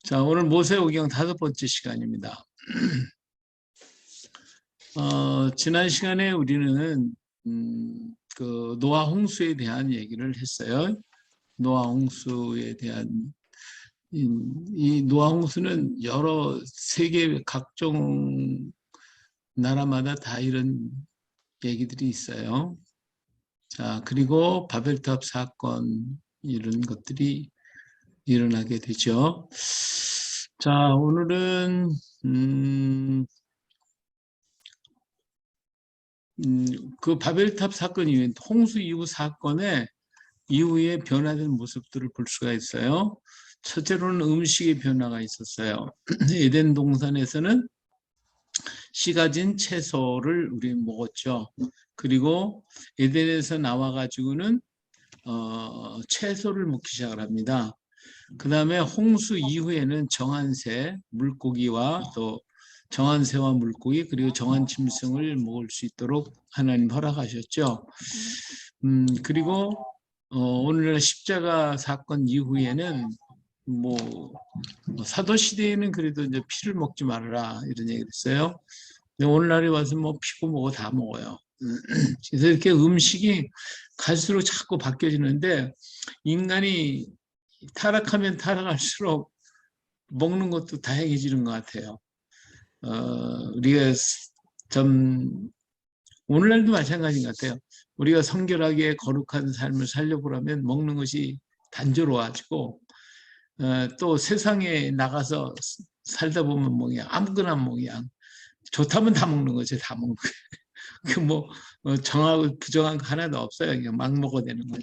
자, 오늘 모세오경 5번째 시간입니다. 지난 시간에 우리는 그 노아 홍수에 대한 얘기를 했어요. 노아 홍수에 대한 이 노아 홍수는 여러 세계 각종 나라마다 다 이런 얘기들이 있어요. 자, 그리고 바벨탑 사건 이런 것들이 일어나게 되죠. 자, 오늘은 그 바벨탑 사건 이후에 홍수 이후 사건의 이후에 변화된 모습들을 볼 수가 있어요. 첫째로는 음식의 변화가 있었어요. 에덴 동산에서는 씨 가진 채소를 우리 먹었죠. 그리고 에덴에서 나와가지고는 채소를 먹기 시작을 합니다. 그 다음에 홍수 이후에는 정한새, 물고기와 또 정한새와 물고기 그리고 정한 짐승을 먹을 수 있도록 하나님 허락하셨죠. 그리고 오늘날 십자가 사건 이후에는 뭐 사도 시대에는 그래도 이제 피를 먹지 말아라 이런 얘기를 했어요. 근데 오늘날에 와서 뭐 피고 뭐고 다 먹어요. 그래서 이렇게 음식이 갈수록 자꾸 바뀌어지는데 인간이 타락하면 타락할수록 먹는 것도 다양해지는 것 같아요. 우리가 좀 오늘날도 마찬가지인 것 같아요. 우리가 성결하게 거룩한 삶을 살려보려면 먹는 것이 단조로워지고 또 세상에 나가서 살다 보면 뭐냐 아무거나 뭐냐 좋다면 다 먹는 거죠. 다 먹는 거예요. 그뭐 정하고 부정한 거 하나도 없어요. 그냥 막 먹어야 되는 거예요.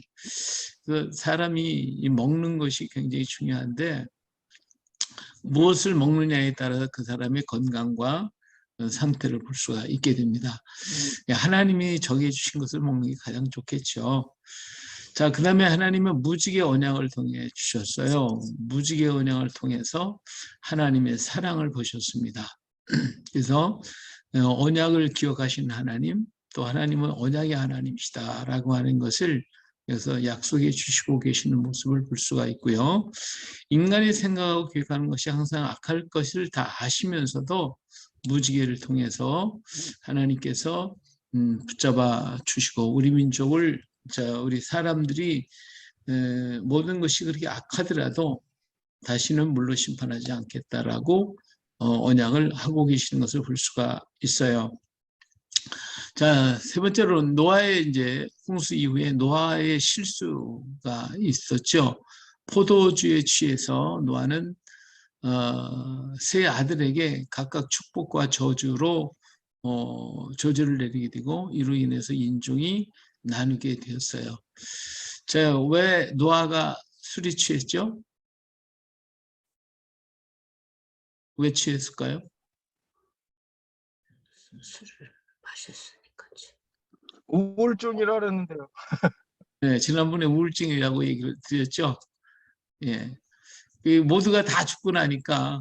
그래서 사람이 먹는 것이 굉장히 중요한데 무엇을 먹느냐에 따라서 그 사람의 건강과 상태를 볼 수가 있게 됩니다. 하나님이 정해 주신 것을 먹는 게 가장 좋겠죠. 자, 그 다음에 하나님은 무지개 언약을 통해 주셨어요. 무지개 언약을 통해서 하나님의 사랑을 보셨습니다. 그래서 언약을 기억하신 하나님, 또 하나님은 언약의 하나님이시다라고 하는 것을 그래서 약속해 주시고 계시는 모습을 볼 수가 있고요. 인간이 생각하고 기억하는 것이 항상 악할 것을 다 아시면서도 무지개를 통해서 하나님께서 붙잡아 주시고 우리 민족을 우리 사람들이 모든 것이 그렇게 악하더라도 다시는 물로 심판하지 않겠다라고 언약을 하고 계시는 것을 볼 수가 있어요. 자, 세 번째로 노아의 이제 홍수 이후에 노아의 실수가 있었죠. 포도주에 취해서 노아는 세 아들에게 각각 축복과 저주로 저주를 내리게 되고 이로 인해서 인종이 나누게 되었어요. 자, 왜 노아가 술이 취했죠? 왜 취했을까요? 술을 마셨으니까지. 우울증이라 그랬는데요. 네, 지난번에 우울증이라고 얘기를 드렸죠. 예, 모두가 다 죽고 나니까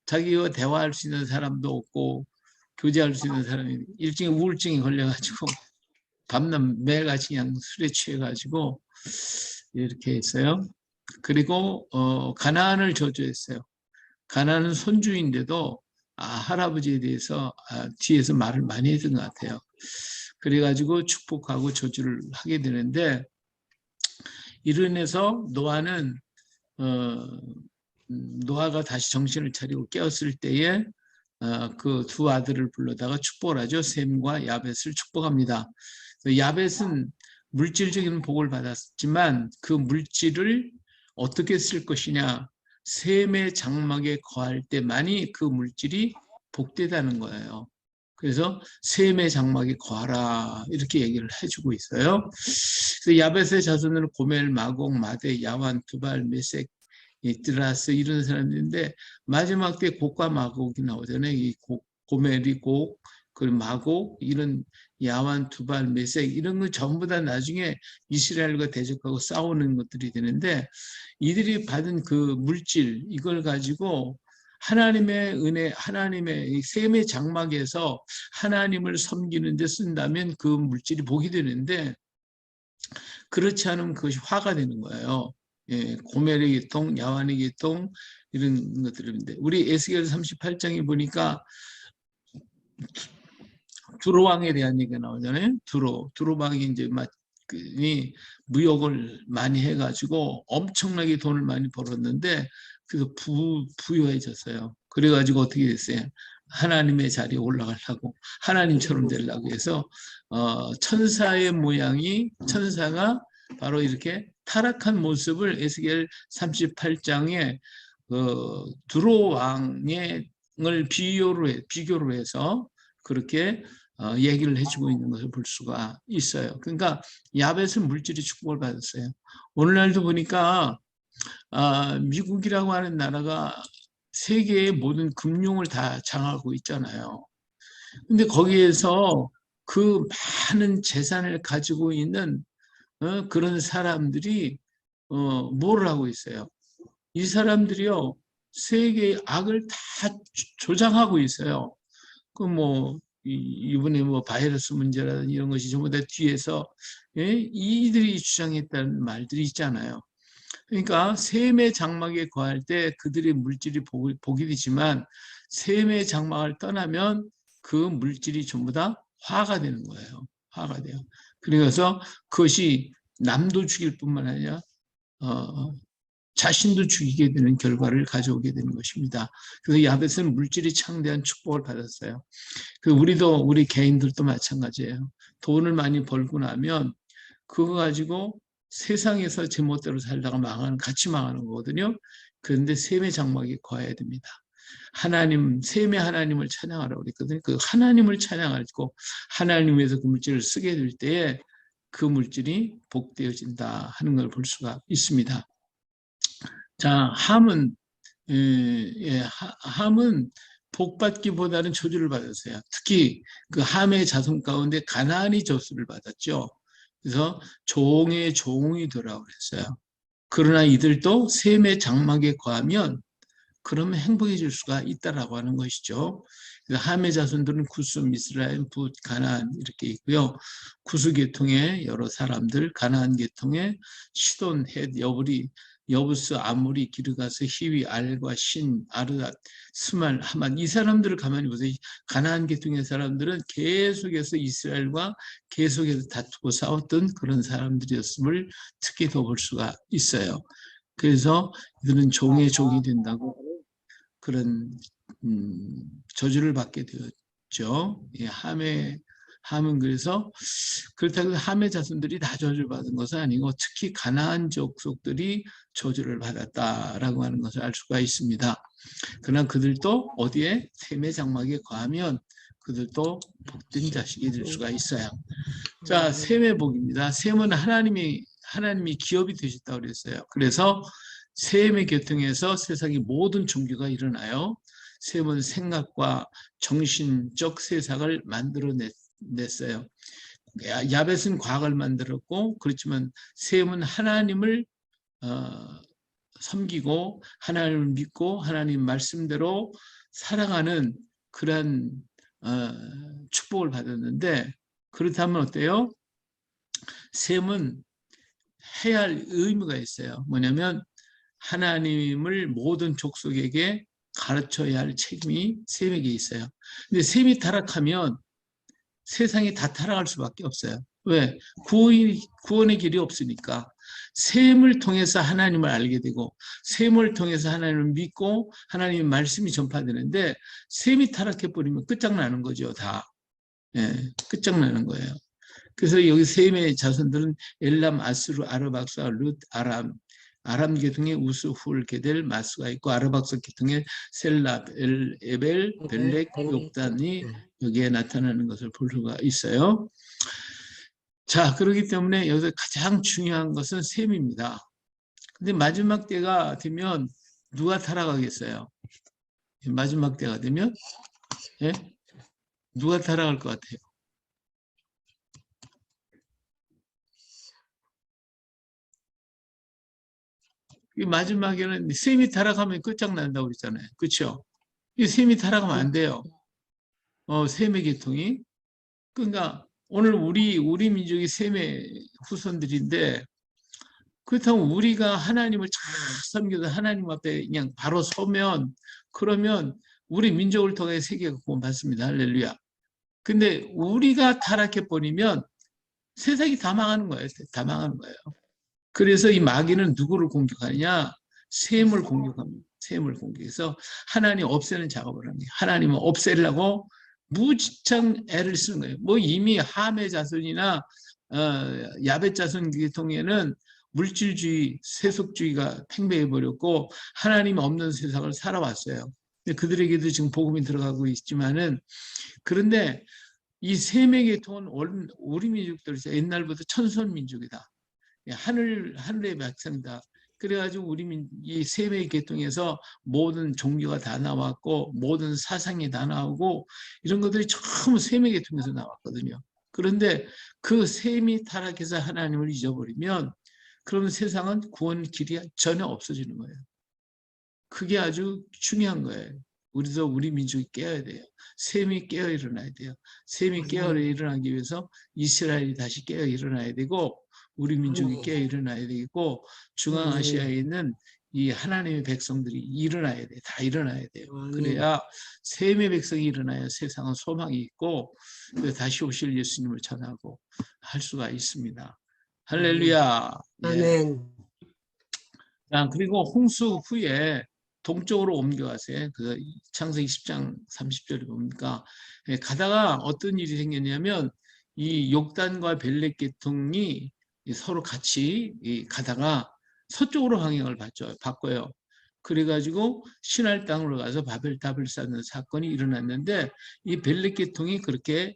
자기와 대화할 수 있는 사람도 없고 교제할 수 있는 사람이 일종의 우울증이 걸려가지고 밤낮 매일같이 그냥 술에 취해가지고 이렇게 했어요. 그리고 가나안을 저주했어요. 가나안은 손주인데도 할아버지에 대해서 뒤에서 말을 많이 했던 것 같아요. 그래가지고 축복하고 저주를 하게 되는데 이로 인해서 노아는 노아가 다시 정신을 차리고 깨었을 때에 그 두 아들을 불러다가 축복을 하죠. 셈과 야벳을 축복합니다. 야벳은 물질적인 복을 받았지만 그 물질을 어떻게 쓸 것이냐. 셈의 장막에 거할 때만이 그 물질이 복되다는 거예요. 그래서 셈의 장막에 거하라 이렇게 얘기를 해주고 있어요. 그래서 야벳의 자손은 고멜, 마곡, 마대, 야완, 두발, 메색, 드라스 이런 사람들인데 마지막 때 곡과 마곡이 나오잖아요. 이 고멜이 곡, 그리고 마곡 이런 야완, 두발, 메색 이런 거 전부 다 나중에 이스라엘과 대적하고 싸우는 것들이 되는데 이들이 받은 그 물질 이걸 가지고 하나님의 은혜, 하나님의 셈의 장막에서 하나님을 섬기는 데 쓴다면 그 물질이 복이 되는데 그렇지 않으면 그것이 화가 되는 거예요. 예, 고멜의 계통, 야완의 계통, 이런 것들인데 우리 에스겔 38장에 보니까 두로왕에 대한 얘기가 나오잖아요. 두로왕이 이제 무역을 많이 해가지고 엄청나게 돈을 많이 벌었는데 그래서 부유해졌어요. 그래가지고 어떻게 됐어요? 하나님의 자리에 올라가려고 하나님처럼 되려고 해서 천사의 모양이 천사가 바로 이렇게 타락한 모습을 에스겔 38장에 두로왕을 비교로 해서 그렇게 얘기를 해주고 있는 것을 볼 수가 있어요. 그러니까 야벳은 물질의 축복을 받았어요. 오늘날도 보니까 미국이라고 하는 나라가 세계의 모든 금융을 다 장악하고 있잖아요. 근데 거기에서 그 많은 재산을 가지고 있는 그런 사람들이 뭐를 하고 있어요? 이 사람들이요 세계의 악을 다 조장하고 있어요. 이번에 바이러스 문제라든지 이런 것이 전부 다 뒤에서 이들이 주장했다는 말들이 있잖아요. 그러니까 셈의 장막에 거할 때 그들의 물질이 복이 되지만 셈의 장막을 떠나면 그 물질이 전부 다 화가 되는 거예요. 화가 돼요. 그래서 그것이 남도 죽일 뿐만 아니라 자신도 죽이게 되는 결과를 가져오게 되는 것입니다. 그래서 야벳은 물질이 창대한 축복을 받았어요. 우리 개인들도 마찬가지예요. 돈을 많이 벌고 나면 그거 가지고 세상에서 제멋대로 살다가 같이 망하는 거거든요. 그런데 셈의 장막에 거해야 됩니다. 셈의 하나님을 찬양하라고 그랬거든요. 그 하나님을 찬양하고 하나님 위해서 그 물질을 쓰게 될 때에 그 물질이 복되어진다 하는 걸 볼 수가 있습니다. 자, 함은 복받기보다는 저주를 받았어요. 특히 그 함의 자손 가운데 가나안이 저주를 받았죠. 그래서 종의 종이 되라고 그랬어요. 그러나 이들도 셈의 장막에 거하면 그러면 행복해질 수가 있다라고 하는 것이죠. 그래서 함의 자손들은 구스, 이스라엘, 붓, 가나안 이렇게 있고요. 구스 계통의 여러 사람들, 가나안 계통의 시돈, 헷, 여브리, 여부스, 아무리, 기르가스, 히위, 알과 신, 아르닷, 스말, 하만 이 사람들을 가만히 보세요. 가나안 계통의 사람들은 계속해서 이스라엘과 계속해서 다투고 싸웠던 그런 사람들이었음을 특히 더 볼 수가 있어요. 그래서 이들은 종의 종이 된다고 그런 저주를 받게 되었죠. 함은 그래서 그렇다고 해서 함의 자손들이 다 저주를 받은 것은 아니고 특히 가나안 족속들이 저주를 받았다라고 하는 것을 알 수가 있습니다. 그러나 그들도 어디에 셈의 장막에 거하면 그들도 복된 자식이 될 수가 있어요. 자, 셈의 복입니다. 셈은 하나님이 기업이 되셨다고 그랬어요. 그래서 셈의 계통에서 세상의 모든 종교가 일어나요. 셈은 생각과 정신적 세상을 만들어냈어요. 야벳은 과학을 만들었고 그렇지만 셈은 하나님을 섬기고 하나님을 믿고 하나님 말씀대로 살아가는 그런 축복을 받았는데 그렇다면 어때요? 셈은 해야 할 의무가 있어요. 뭐냐면 하나님을 모든 족속에게 가르쳐야 할 책임이 셈에게 있어요. 근데 셈이 타락하면 세상이 다 타락할 수밖에 없어요. 왜? 구원의 길이 없으니까. 셈을 통해서 하나님을 알게 되고 셈을 통해서 하나님을 믿고 하나님의 말씀이 전파되는데 셈이 타락해버리면 끝장나는 거죠. 다. 끝장나는 거예요. 그래서 여기 셈의 자손들은 엘람, 아스루, 아르박사, 룻, 아람 계통의 우스, 훌, 게델, 마스가 있고 아르박사 계통의 셀라, 에벨, 벨렉, 욕단이 여기에 나타나는 것을 볼 수가 있어요. 자, 그렇기 때문에 여기서 가장 중요한 것은 셈입니다. 근데 마지막 때가 되면 누가 타락하겠어요? 마지막 때가 되면 누가 타락할 것 같아요? 마지막에는 셈이 타락하면 끝장난다고 그랬잖아요. 그렇죠? 이 셈이 타락하면 안 돼요. 셈의 계통이. 그러니까 오늘 우리 민족이 셈의 후손들인데 그렇다면 우리가 하나님을 잘 섬겨서 하나님 앞에 그냥 바로 서면 그러면 우리 민족을 통해 세계가 구원받습니다. 할렐루야. 근데 우리가 타락해 버리면 세상이 다 망하는 거예요. 다 망하는 거예요. 그래서 이 마귀는 누구를 공격하느냐? 셈을 공격합니다. 셈을 공격해서 하나님 없애는 작업을 합니다. 하나님은 없애려고 무지창 애를 쓰는 거예요. 뭐 이미 함의 자손이나 야벳 자손 계통에는 물질주의, 세속주의가 팽배해 버렸고 하나님 없는 세상을 살아왔어요. 근데 그들에게도 지금 복음이 들어가고 있지만은 그런데 이 셈의 계통은 우리 민족들 옛날부터 천선 민족이다. 하늘의 백성이다. 그래가지고 이 셈의 계통에서 모든 종교가 다 나왔고 모든 사상이 다 나오고 이런 것들이 처음 셈의 계통에서 나왔거든요. 그런데 그 셈이 타락해서 하나님을 잊어버리면 그러면 세상은 구원 길이 전혀 없어지는 거예요. 그게 아주 중요한 거예요. 우리도 우리 민족이 깨어야 돼요. 셈이 깨어 일어나야 돼요. 셈이 깨어 일어나기 위해서 이스라엘이 다시 깨어 일어나야 되고 우리 민족이 깨어 일어나야 되고 중앙아시아에 있는 이 하나님의 백성들이 일어나야 돼. 다 일어나야 돼요. 그래야 셈의 백성이 일어나야 세상은 소망이 있고 다시 오실 예수님을 전하고 할 수가 있습니다. 할렐루야. 아멘. 그리고 홍수 후에 동쪽으로 옮겨가세요. 그 창세기 10장 30절에 보니까 가다가 어떤 일이 생겼냐면 이 욕단과 벨렛 계통이 서로 같이 가다가 서쪽으로 방향을 바꿔요. 그래가지고 신할 땅으로 가서 바벨탑을 쌓는 사건이 일어났는데 이 벨렛 계통이 그렇게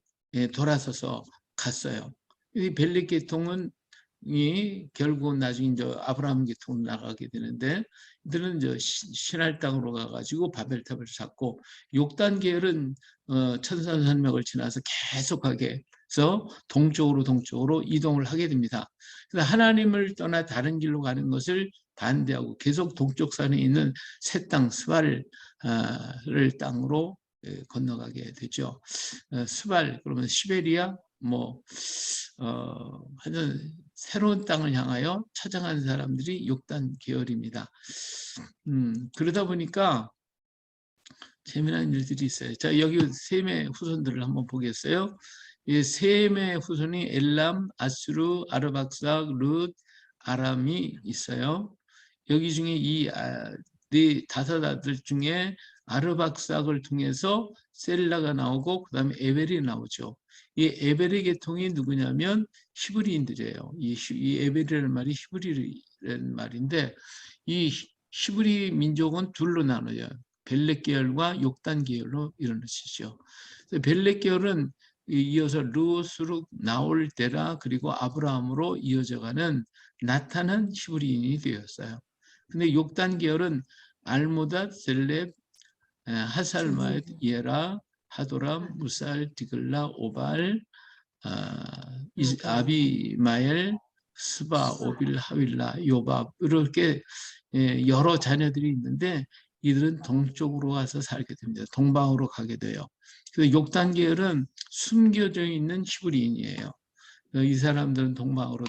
돌아서서 갔어요. 이 벨렛 계통은 결국은 나중에 이제 아브라함 계통으로 나가게 되는데 이들은 이제 신할 땅으로 가가지고 바벨탑을 쌓고 욕단 계열은 천산산맥을 지나서 계속하게 해서 동쪽으로 이동을 하게 됩니다. 그래서 하나님을 떠나 다른 길로 가는 것을 반대하고 계속 동쪽 산에 있는 새 땅 스발을 땅으로 건너가게 되죠. 스발 그러면 시베리아 하여튼 새로운 땅을 향하여 찾아간 사람들이 욕단 계열입니다. 그러다 보니까 재미난 일들이 있어요. 자, 여기 셈의 후손들을 한번 보겠어요. 이 셈의 후손이 엘람, 아수르, 아르박삭, 룻, 아람이 있어요. 여기 중에 이 다섯 아들 중에 아르박삭을 통해서 셀라가 나오고 그 다음에 에벨이 나오죠. 이 에벨의 계통이 누구냐면 히브리인들이에요. 이 에벨이라는 말이 히브리라는 말인데 이 히브리 민족은 둘로 나눠요. 벨렛 계열과 욕단 계열로 이루어지죠. 벨렛 계열은 이어서 르스룩, 나올 때라 그리고 아브라함으로 이어져가는 나타난 히브리인이 되었어요. 근데 욕단 계열은 알모닷, 셀렙, 하살마읒, 예라, 하도람, 무살, 디글라, 오발, 아비마엘, 스바, 오빌, 하윌라, 요밥 이렇게 여러 자녀들이 있는데 이들은 동쪽으로 가서 살게 됩니다. 동방으로 가게 돼요. 그래서 욕단 계열은 숨겨져 있는 히브리인이에요. 이 사람들은 동방으로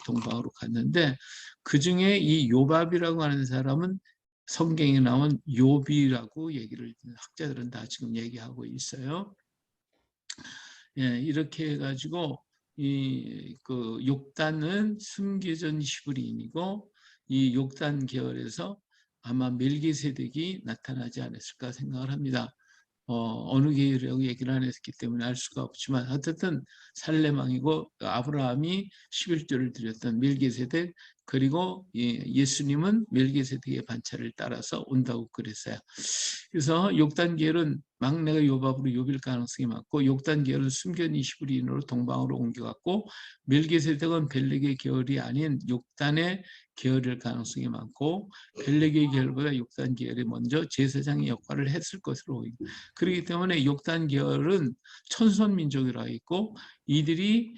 갔는데 그 중에 이 요밥이라고 하는 사람은 성경에 나온 요비라고 학자들은 다 지금 얘기하고 있어요. 이렇게 해가지고 그 욕단은 숨겨진 히브리인이고 이 욕단 계열에서 아마 멜기세덱이 나타나지 않았을까 생각을 합니다. 어느 계열이라고 얘기를 안 했기 때문에 알 수가 없지만 어쨌든 살렘 왕이고 아브라함이 11조를 드렸던 멜기세덱 그리고 예수님은 멜기세덱의 반차를 따라서 온다고 그랬어요. 그래서 욕단 계열은 막내가 요밥으로 요빌 가능성이 많고 욕단 계열은 숨겨진 히브리인으로 동방으로 옮겨갔고 멜기세덱은 벨렉의 계열이 아닌 욕단의 계열일 가능성이 많고 벨렉의 계열보다 욕단 계열이 먼저 제사장의 역할을 했을 것으로 보입니다. 그렇기 때문에 욕단 계열은 천손 민족이라고 있고 이들이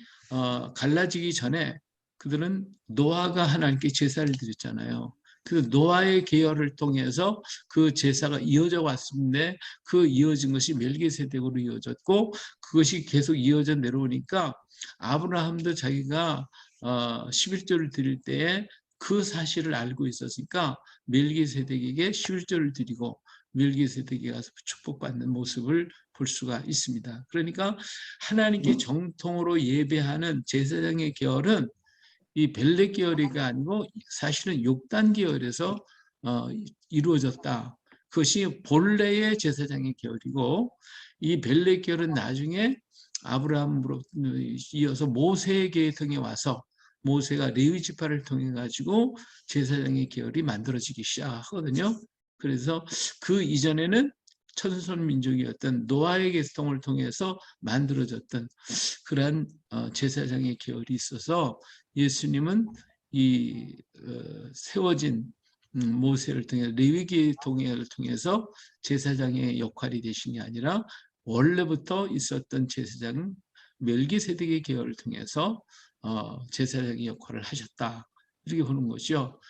갈라지기 전에 그들은 노아가 하나님께 제사를 드렸잖아요. 그 노아의 계열을 통해서 그 제사가 이어져 왔는데 그 이어진 것이 멜기세덱으로 이어졌고 그것이 계속 이어져 내려오니까 아브라함도 자기가 11조를 드릴 때에 그 사실을 알고 있었으니까 멜기세덱에게 쉴저를 드리고 멜기세덱에 가서 축복받는 모습을 볼 수가 있습니다. 그러니까 하나님께 정통으로 예배하는 제사장의 계열은 이 벨렛 계열이가 아니고 사실은 욕단 계열에서 이루어졌다. 그것이 본래의 제사장의 계열이고 이 벨렛 계열은 나중에 아브라함으로 이어서 모세의 계통에 와서 모세가 레위 지파를 통해 가지고 제사장의 계열이 만들어지기 시작하거든요. 그래서 그 이전에는 천손 민족이었던 노아의 계통을 통해서 만들어졌던 그러한 제사장의 계열이 있어서 예수님은 이 세워진 모세를 통해 레위기 통해를 통해서 제사장의 역할이 되신 게 아니라 원래부터 있었던 제사장 멜기세덱의 계열을 통해서 제사장의 역할을 하셨다 이렇게 보는 거죠.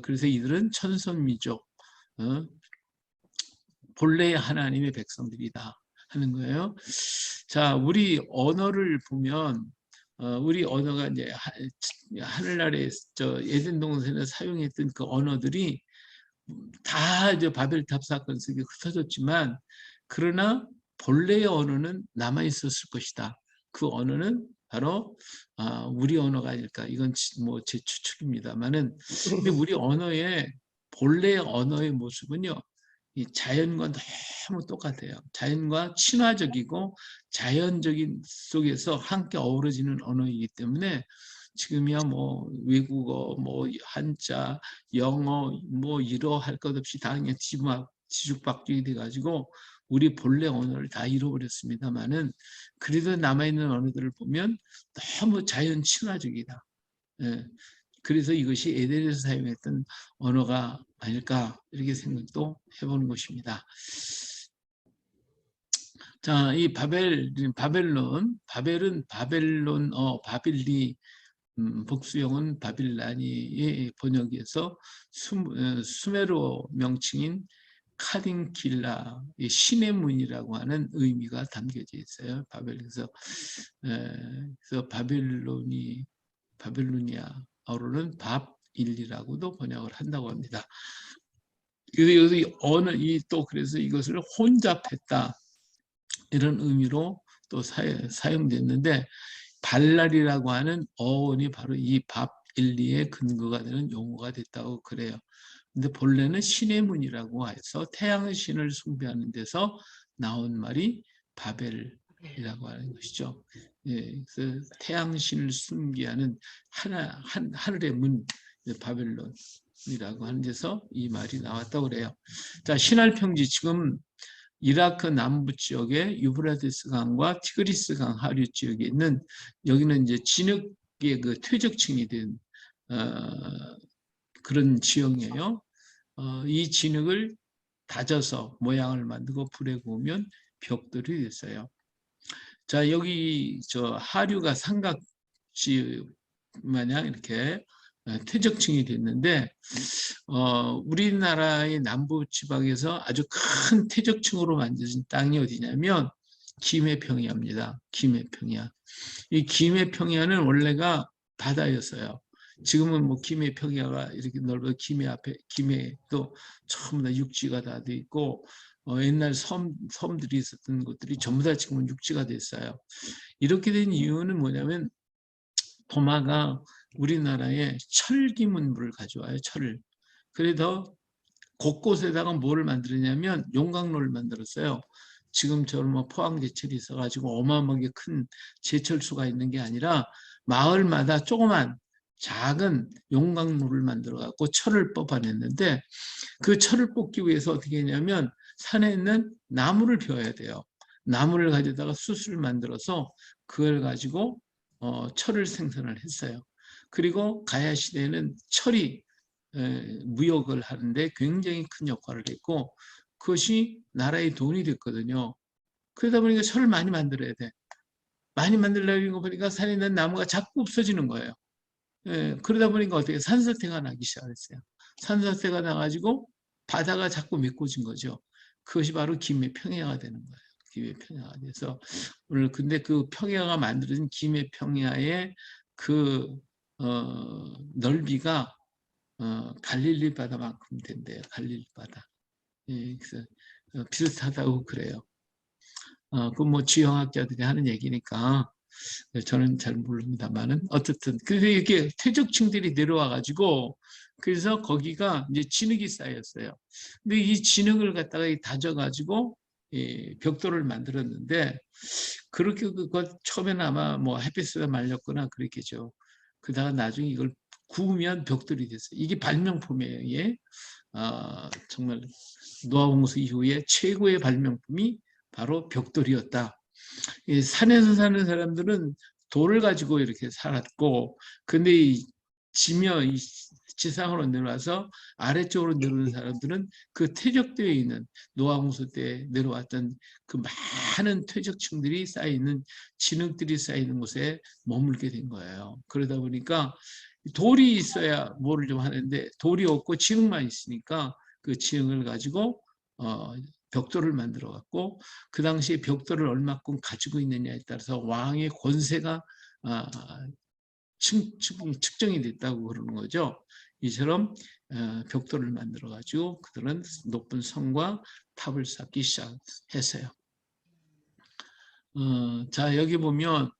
그래서 이들은 천선민족 본래의 하나님의 백성들이다 하는 거예요. 자, 우리 언어를 보면 우리 언어가 이제 하늘나라에 에덴 동산에 사용했던 그 언어들이 다 이제 바벨탑 사건 속에 흩어졌지만 그러나 본래의 언어는 남아 있었을 것이다. 그 언어는 바로 우리 언어가 아닐까. 이건 뭐 제 추측입니다만은 근데 우리 언어의 본래의 언어의 모습은요. 이 자연과 너무 똑같아요. 자연과 친화적이고 자연적인 속에서 함께 어우러지는 언어이기 때문에 지금이야 뭐 외국어, 뭐 한자, 영어, 뭐 이러 할 것 없이 다 그냥 뒤죽박죽이 돼가지고 우리 본래 언어를 다 잃어버렸습니다만은 그래도 남아있는 언어들을 보면 너무 자연 친화적이다. 예. 그래서 이것이 에덴에서 사용했던 언어가 아닐까 이렇게 생각도 해보는 것입니다. 자, 이 바벨은 바벨론어, 바빌리 복수형은 바빌라니의 번역에서 수메르어 명칭인 카딘킬라, 신의 문이라고 하는 의미가 담겨져 있어요. 바벨에서 그래서 바벨로니아어로는 밥일리라고도 번역을 한다고 합니다. 그래서 여기 그래서 이것을 혼잡했다 이런 의미로 또 사용됐는데 발랄이라고 하는 어원이 바로 이 밥일리의 근거가 되는 용어가 됐다고 그래요. 근데 본래는 신의 문이라고 해서 태양의 신을 숭배하는 데서 나온 말이 바벨이라고 하는 것이죠. 예, 그래서 태양신을 숭배하는 하늘의 문, 바벨론이라고 하는 데서 이 말이 나왔다고 그래요. 자, 신할평지 지금 이라크 남부 지역에 유브라데스 강과 티그리스 강 하류 지역에 있는 여기는 이제 진흙의 그 퇴적층이 된 그런 지형이에요. 이 진흙을 다져서 모양을 만들고 불에 구우면 벽돌이 됐어요. 자, 여기 하류가 삼각지 마냥 이렇게 퇴적층이 됐는데 우리나라의 남부 지방에서 아주 큰 퇴적층으로 만들어진 땅이 어디냐면 김해평야입니다. 김해평야. 이 김해평야는 원래가 바다였어요. 지금은 뭐 김해평야가 이렇게 넓어 김해도 전부 다 육지가 다 돼 있고 옛날 섬들이 있었던 곳들이 전부 다 지금은 육지가 됐어요. 이렇게 된 이유는 뭐냐면 도마가 우리나라에 철기문물을 가져와요. 철을. 그래서 곳곳에다가 뭐를 만들었냐면 용광로를 만들었어요. 지금처럼 뭐 포항제철이 있어가지고 어마어마하게 큰 제철소가 있는 게 아니라 마을마다 조그만 작은 용광로를 만들어갖고 철을 뽑아냈는데 그 철을 뽑기 위해서 어떻게 했냐면 산에 있는 나무를 베어야 돼요. 나무를 가져다가 숯을 만들어서 그걸 가지고 철을 생산을 했어요. 그리고 가야 시대에는 철이 무역을 하는데 굉장히 큰 역할을 했고 그것이 나라의 돈이 됐거든요. 그러다 보니까 철을 많이 만들어야 돼. 많이 만들려고 보니까 산에 있는 나무가 자꾸 없어지는 거예요. 그러다 보니까 어떻게 산사태가 나기 시작했어요. 산사태가 나가지고 바다가 자꾸 메꿔진 거죠. 그것이 바로 김해평야가 되는 거예요. 김해평야가 돼서 오늘 근데 그 평야가 만들어진 김해평야의 그 넓이가 갈릴리 바다만큼 된대요. 갈릴리 바다. 예, 그래서 비슷하다고 그래요. 그 뭐 지형학자들이 하는 얘기니까 저는 잘 모릅니다만은 어쨌든 그래서 이렇게 퇴적층들이 내려와 가지고 그래서 거기가 이제 진흙이 쌓였어요. 근데 이 진흙을 갖다가 다져 가지고 벽돌을 만들었는데 그렇게 그거 처음에는 아마 뭐 햇빛에 말렸거나 그랬겠죠. 그다가 나중에 이걸 구우면 벽돌이 됐어요. 이게 발명품이에요. 이게 정말 노아 홍수 이후에 최고의 발명품이 바로 벽돌이었다. 이 산에서 사는 사람들은 돌을 가지고 이렇게 살았고, 근데 이 지상으로 내려와서 아래쪽으로 내려오는 사람들은 그 퇴적되어 있는 노아 홍수 때 내려왔던 그 많은 퇴적층들이 쌓여있는 진흙들이 쌓이는 곳에 머물게 된 거예요. 그러다 보니까 돌이 있어야 뭐를 좀 하는데 돌이 없고 진흙만 있으니까 그 진흙을 가지고 벽돌을 만들어 갖고 그 당시에 벽돌을 얼마큼 가지고 있느냐에 따라서 왕의 권세가 측정이 됐다고 그러는 거죠. 이처럼 벽돌을 만들어 가지고 그들은 높은 성과 탑을 쌓기 시작했어요. 자, 여기 보면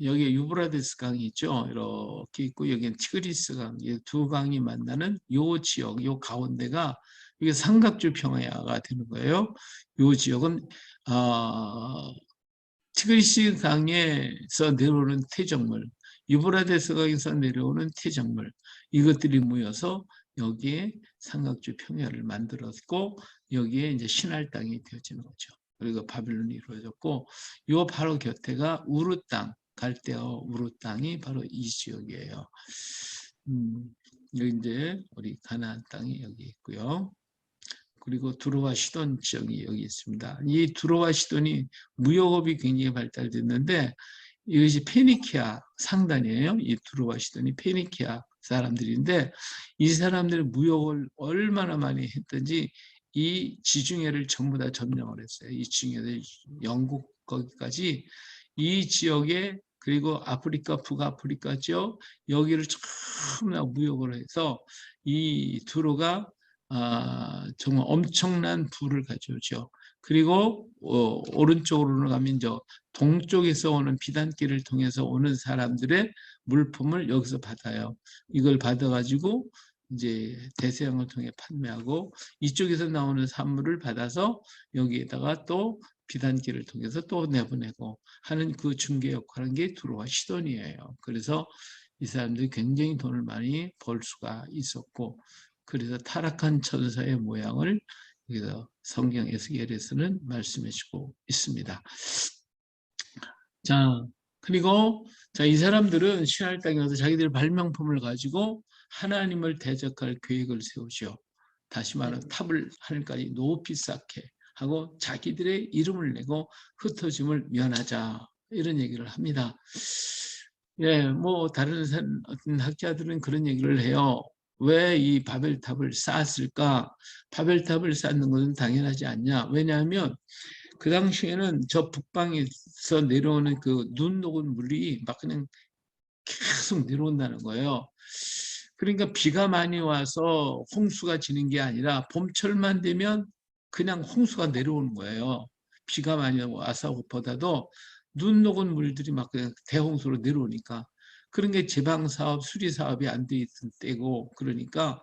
여기 유브라데스 강이 있죠. 이렇게 있고 여기는 티그리스 강, 이 두 강이 만나는 요 지역, 요 가운데가 이게 삼각주 평야가 되는 거예요. 요 지역은 티그리스 강에서 내려오는 퇴적물, 유브라데스 강에서 내려오는 퇴적물, 이것들이 모여서 여기에 삼각주 평야를 만들었고 여기에 이제 신할 땅이 되어지는 거죠. 그리고 바빌론이 이루어졌고 요 바로 곁에가 우르 땅, 갈대아 우르 땅이 바로 이 지역이에요. 여기 이제 우리 가나안 땅이 여기 있고요. 그리고 두로와 시돈 지역이 여기 있습니다. 이 두로와 시돈이 무역업이 굉장히 발달됐는데 이것이 페니키아 상단이에요. 이 두로와 시돈이 페니키아 사람들인데 이 사람들이 무역을 얼마나 많이 했든지 이 지중해를 전부 다 점령을 했어요. 이 지중해를 영국 거기까지 이 지역에 그리고 아프리카 북아프리카 지역 여기를 전부 다 무역을 해서 이 두로가 정말 엄청난 부를 가져오죠. 그리고 오른쪽으로 가면 저 동쪽에서 오는 비단길을 통해서 오는 사람들의 물품을 여기서 받아요. 이걸 받아가지고 이제 대서양을 통해 판매하고 이쪽에서 나오는 산물을 받아서 여기에다가 또 비단길을 통해서 또 내보내고 하는 그 중개 역할을 게 두로와 시돈이에요. 그래서 이 사람들이 굉장히 돈을 많이 벌 수가 있었고 그래서 타락한 천사의 모양을 여기서 성경 에스겔에서는 말씀해 주고 있습니다. 자, 그리고 이 사람들은 신할 땅에 가서 자기들 발명품을 가지고 하나님을 대적할 계획을 세우죠. 다시 말하면 탑을 하늘까지 높이 쌓게 하고 자기들의 이름을 내고 흩어짐을 면하자 이런 얘기를 합니다. 예, 뭐 다른 어떤 학자들은 그런 얘기를 해요. 왜 이 바벨탑을 쌓았을까? 바벨탑을 쌓는 것은 당연하지 않냐? 왜냐하면 그 당시에는 저 북방에서 내려오는 그 눈 녹은 물이 막 그냥 계속 내려온다는 거예요. 그러니까 비가 많이 와서 홍수가 지는 게 아니라 봄철만 되면 그냥 홍수가 내려오는 거예요. 비가 많이 와서보다도 눈 녹은 물들이 막 그냥 대홍수로 내려오니까 그런 게 제방사업, 수리사업이 안 돼 있던 때고 그러니까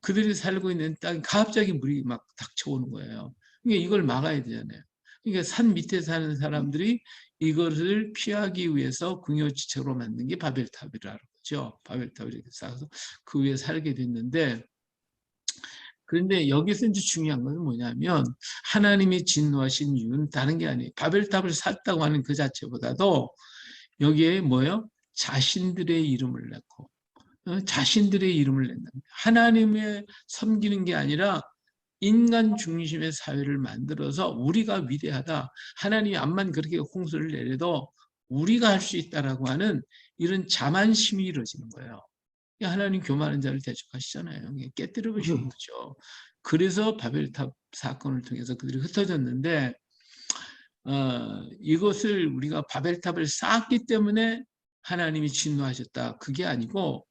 그들이 살고 있는 땅에 갑자기 물이 막 닥쳐오는 거예요. 그러니까 이걸 막아야 되잖아요. 그러니까 산 밑에 사는 사람들이 이것을 피하기 위해서 궁여지책으로 만든 게 바벨탑이라는 거죠. 바벨탑을 이렇게 쌓아서 그 위에 살게 됐는데 그런데 여기서 이제 중요한 것은 뭐냐면 하나님이 진노하신 이유는 다른 게 아니에요. 바벨탑을 샀다고 하는 그 자체보다도 여기에 뭐예요? 자신들의 이름을 넣고 자신들의 이름을 낸다. 하나님의 섬기는 게 아니라 인간 중심의 사회를 만들어서 우리가 위대하다. 하나님이 암만 그렇게 홍수를 내려도 우리가 할 수 있다라고 하는 이런 자만심이 이루어지는 거예요. 하나님 교만한 자를 대적하시잖아요. 깨뜨려 보시는 거죠. 그래서 바벨탑 사건을 통해서 그들이 흩어졌는데 이것을 우리가 바벨탑을 쌓았기 때문에 하나님이 진노하셨다. 그게 아니고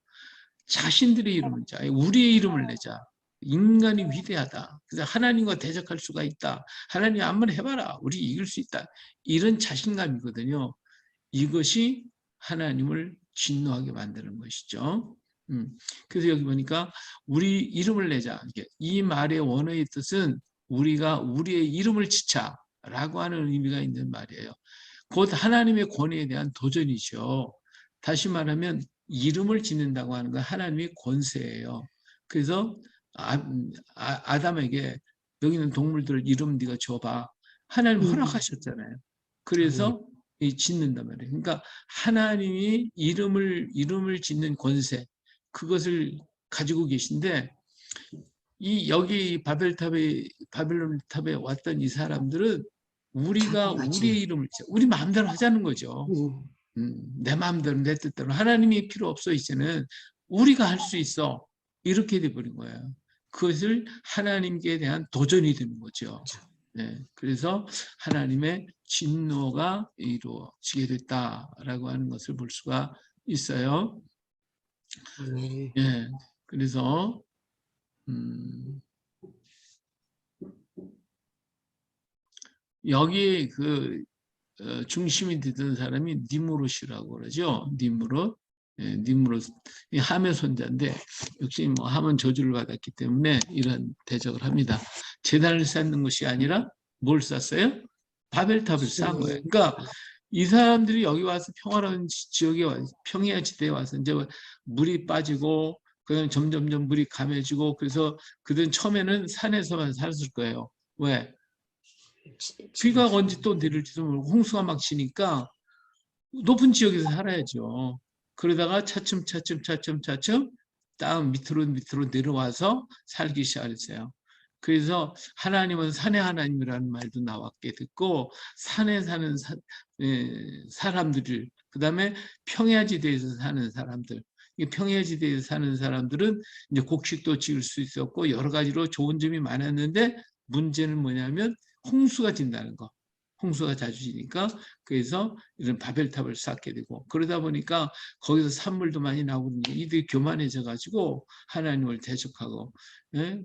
자신들의 이름을 자, 우리의 이름을 내자. 인간이 위대하다. 그래서 하나님과 대적할 수가 있다. 하나님 한번 해봐라. 우리 이길 수 있다. 이런 자신감이거든요. 이것이 하나님을 진노하게 만드는 것이죠. 그래서 여기 보니까 우리 이름을 내자. 이 말의 원어의 뜻은 우리가 우리의 이름을 지자라고 하는 의미가 있는 말이에요. 곧 하나님의 권위에 대한 도전이죠. 다시 말하면 이름을 짓는다고 하는 건 하나님의 권세예요. 그래서 아담에게 여기 있는 동물들 이름 네가 줘봐. 하나님 허락하셨잖아요. 그래서 짓는단 말이에요. 그러니까 하나님이 이름을 짓는 권세, 그것을 가지고 계신데, 여기 바벨론 탑에 왔던 이 사람들은 우리가 우리의 이름을 우리 마음대로 하자는 거죠. 내 마음대로 내 뜻대로 하나님이 필요 없어. 이제는 우리가 할 수 있어. 이렇게 돼버린 거예요. 그것을 하나님께 대한 도전이 되는 거죠. 네, 그래서 하나님의 진노가 이루어지게 됐다라고 하는 것을 볼 수가 있어요. 예, 그래서 여기 중심이 되던 사람이 니므롯이라고 그러죠. 니므롯. 예, 니므롯. 함의 손자인데 역시 뭐 함은 저주를 받았기 때문에 이런 대적을 합니다. 제단을 쌓는 것이 아니라 뭘 쌓았어요? 바벨탑을 쌓은 거예요. 그러니까 이 사람들이 여기 와서 평화로운 지역에 평야 지대에 와서 이제 물이 빠지고 그다음에 점점점 물이 감해지고 그래서 그들은 처음에는 산에서만 살았을 거예요. 왜? 비가 언제 또 내릴지도 모르고 홍수가 막 치니까 높은 지역에서 살아야죠. 그러다가 차츰 땅 밑으로 내려와서 살기 시작했어요. 그래서 하나님은 산의 하나님이라는 말도 나왔게 됐고 산에 사는 사람들을 그다음에 평야지대에서 사는 사람들 평야지대에서 사는 사람들은 이제 곡식도 지을 수 있었고 여러 가지로 좋은 점이 많았는데 문제는 뭐냐면 홍수가 진다는 거. 홍수가 자주 지니까 그래서 이런 바벨탑을 쌓게 되고 그러다 보니까 거기서 산물도 많이 나오고 이들이 교만해져 가지고 하나님을 대적하고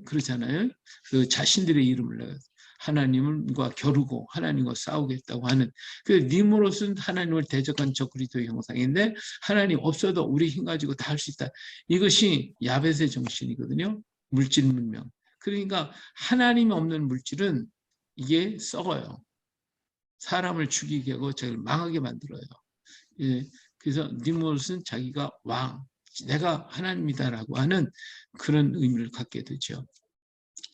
그러잖아요. 그 자신들의 이름을 내가 하나님과 겨루고 하나님과 싸우겠다고 하는 그 니므롯은 하나님을 대적한 저 그리스도의 형상인데 하나님 없어도 우리 힘 가지고 다 할 수 있다. 이것이 야벳의 정신이거든요. 물질 문명. 그러니까 하나님이 없는 물질은 이게 썩어요. 사람을 죽이게 하고 저를 망하게 만들어요. 예, 그래서 니므롯은 자기가 왕, 내가 하나님이다라고 하는 그런 의미를 갖게 되죠.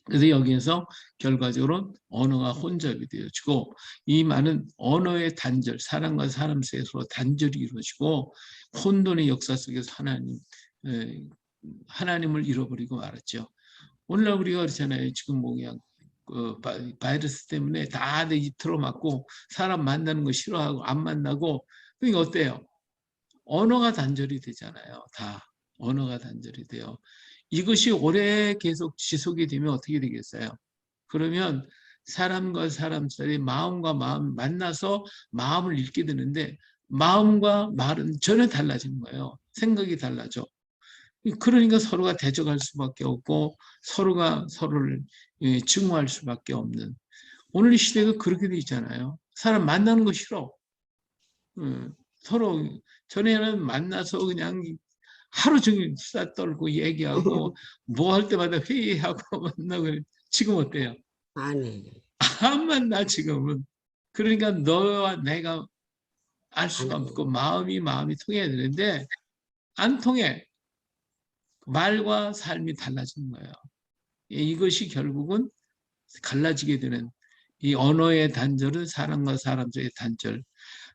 그래서 여기에서 결과적으로 언어가 혼잡이 되어지고 이 말은 언어의 단절, 사람과 사람 사이에 서로 단절이 이루어지고 혼돈의 역사 속에서 하나님을 잃어버리고 말았죠. 오늘날 우리가 그렇잖아요. 지금 뭐 그냥 바이러스 때문에 다들 틀어막고 사람 만나는 거 싫어하고 안 만나고 그러니까 어때요? 언어가 단절이 되잖아요. 다 언어가 단절이 돼요. 이것이 오래 계속 지속이 되면 어떻게 되겠어요? 그러면 사람과 사람 사이에 마음과 마음 만나서 마음을 읽게 되는데 마음과 말은 전혀 달라지는 거예요. 생각이 달라져. 그러니까 서로가 대적할 수밖에 없고 서로가 서로를 증오할 수밖에 없는 오늘 이 시대가 그렇게 돼 있잖아요. 사람 만나는 거 싫어. 서로 전에는 만나서 그냥 하루 종일 수다 떨고 얘기하고 뭐 할 때마다 회의하고 만나고 지금 어때요? 안 만나 지금은. 그러니까 너와 내가 알 수가 없고 마음이 통해야 되는데 안 통해. 말과 삶이 달라지는 거예요. 이것이 결국은 갈라지게 되는 이 언어의 단절은 사람과 사람 사이의 단절,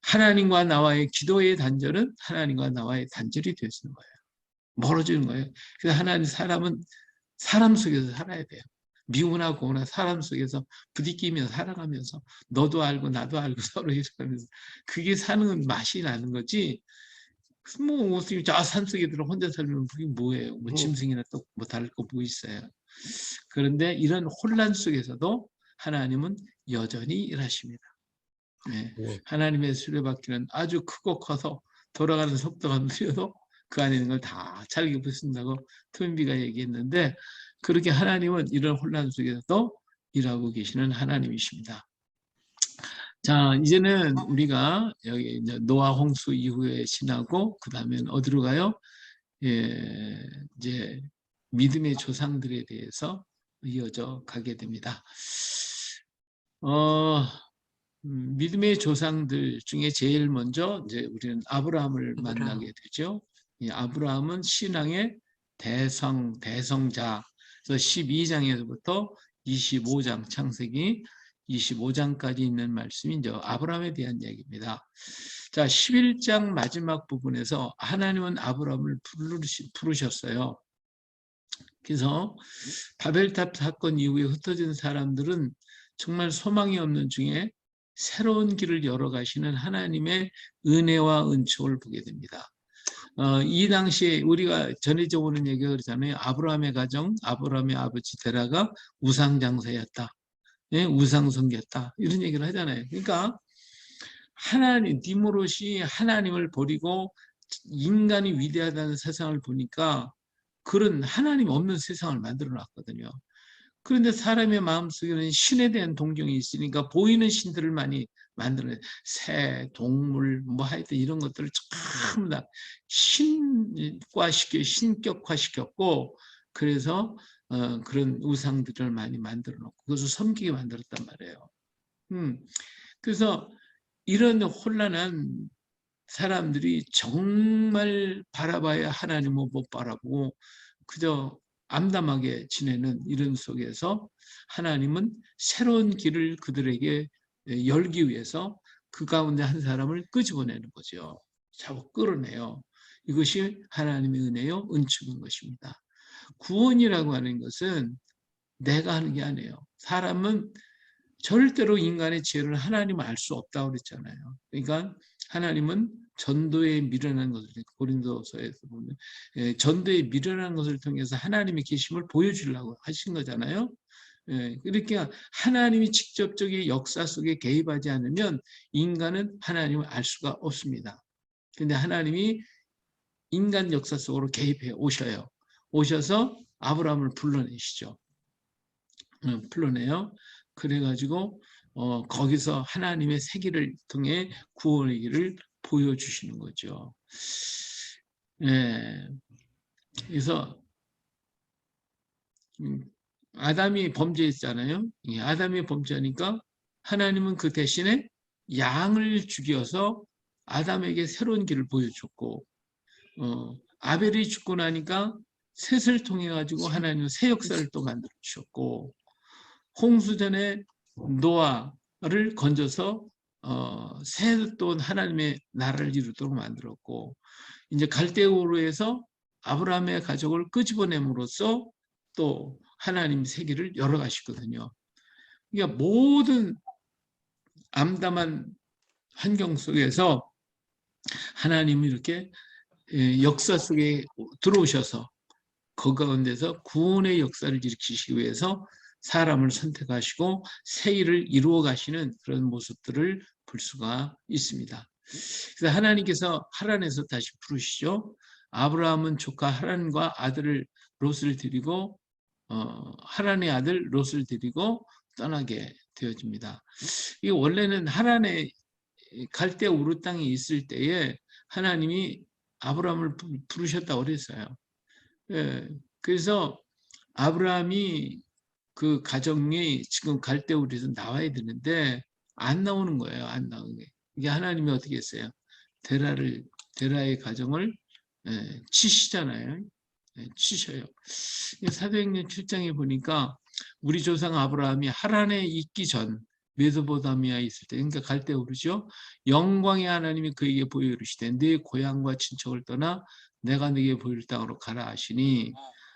하나님과 나와의 기도의 단절은 하나님과 나와의 단절이 되어지는 거예요. 멀어지는 거예요. 그래서 사람은 사람 속에서 살아야 돼요. 미우나 고우나 사람 속에서 부딪히며 살아가면서 너도 알고 나도 알고 서로 이러면서 그게 사는 맛이 나는 거지. 뭐 저 산속에 들어 혼자 살면 그게 뭐예요? 뭐 짐승이나 또 뭐 다를 거 뭐 있어요. 그런데 이런 혼란 속에서도 하나님은 여전히 일하십니다. 네. 하나님의 수레바퀴는 아주 크고 커서 돌아가는 속도가 느려도 그 안에 있는 걸 다 잘게 부순다고 토인비가 얘기했는데 그렇게 하나님은 이런 혼란 속에서도 일하고 계시는 하나님이십니다. 자, 이제는 우리가 여기 이제 노아 홍수 이후에 지나고 그 다음엔 어디로 가요? 예, 이제 믿음의 조상들에 대해서 이어져 가게 됩니다. 믿음의 조상들 중에 제일 먼저 이제 우리는 아브라함을 만나게 되죠. 이 아브라함은 신앙의 대성자. 그래서 12장에서부터 25장 창세기 25장까지 있는 말씀이 이제 아브라함에 대한 얘기입니다. 자, 11장 마지막 부분에서 하나님은 아브라함을 부르셨어요. 그래서 바벨탑 사건 이후에 흩어진 사람들은 정말 소망이 없는 중에 새로운 길을 열어가시는 하나님의 은혜와 은총을 보게 됩니다. 이 당시에 우리가 전해져 오는 얘기가 그러잖아요. 아브라함의 가정, 아브라함의 아버지 데라가 우상장사였다. 예, 우상숭배였다. 이런 얘기를 하잖아요. 그러니까 하나님, 니무롯이 하나님을 버리고 인간이 위대하다는 세상을 보니까 그런 하나님 없는 세상을 만들어 놨거든요. 그런데 사람의 마음속에는 신에 대한 동경이 있으니까 보이는 신들을 많이 만들어내요. 새, 동물, 뭐 하여튼 이런 것들을 전부 다 신격화시켰고 그래서 그런 우상들을 많이 만들어 놓고 그것을 섬기게 만들었단 말이에요. 그래서 이런 혼란한 사람들이 정말 바라봐야 하나님을 못 바라보고 그저 암담하게 지내는 이런 속에서 하나님은 새로운 길을 그들에게 열기 위해서 그 가운데 한 사람을 끄집어내는 거죠. 자꾸 끌어내요. 이것이 하나님의 은혜요, 은총인 것입니다. 구원이라고 하는 것은 내가 하는 게 아니에요. 사람은 절대로 인간의 죄를 하나님은 알 수 없다고 그랬잖아요. 그러니까 하나님은 전도에 미련한 것을 고린도서에서 보면 전도에 미련한 것을 통해서 하나님의 계심을 보여주려고 하신 거잖아요. 그러니까 하나님이 직접적인 역사 속에 개입하지 않으면 인간은 하나님을 알 수가 없습니다. 그런데 하나님이 인간 역사 속으로 개입해 오셔요. 오셔서 아브라함을 불러내시죠. 불러내요. 그래가지고 거기서 하나님의 세계를 통해 구원의 길을 보여주시는 거죠. 예. 그래서 아담이 범죄했잖아요. 아담이 범죄하니까 하나님은 그 대신에 양을 죽여서 아담에게 새로운 길을 보여줬고 아벨이 죽고 나니까 셋을 통해 가지고 하나님은 새 역사를 또 만들어 주셨고 홍수전에 노아를 건져서 새 또 하나님의 나라를 이루도록 만들었고 이제 갈대우르에서 아브라함의 가족을 끄집어냄으로써 또 하나님 세계를 열어가시거든요. 그러니까 모든 암담한 환경 속에서 하나님이 이렇게 역사 속에 들어오셔서 그 가운데서 구원의 역사를 일으키시기 위해서 사람을 선택하시고 새 일을 이루어 가시는 그런 모습들을 볼 수가 있습니다. 그래서 하나님께서 하란에서 다시 부르시죠. 아브라함은 조카 하란과 아들을 롯을 데리고 하란의 아들 롯을 데리고 떠나게 되어집니다. 이 원래는 하란에 갈대 우르 땅에 있을 때에 하나님이 아브라함을 부르셨다고 그랬어요. 예, 그래서 아브라함이 그 가정이 지금 갈대 우르에서 나와야 되는데 안 나오는 거예요. 안 나오는 게. 이게 하나님이 어떻게 했어요? 데라의 가정을 치시잖아요. 치셔요. 사도행전 7장에 보니까 우리 조상 아브라함이 하란에 있기 전 메소포타미아에 있을 때, 그러니까 갈대 우르죠. 영광의 하나님이 그에게 보여 이르시되 네 고향과 친척을 떠나 내가 네게 보일 땅으로 가라 하시니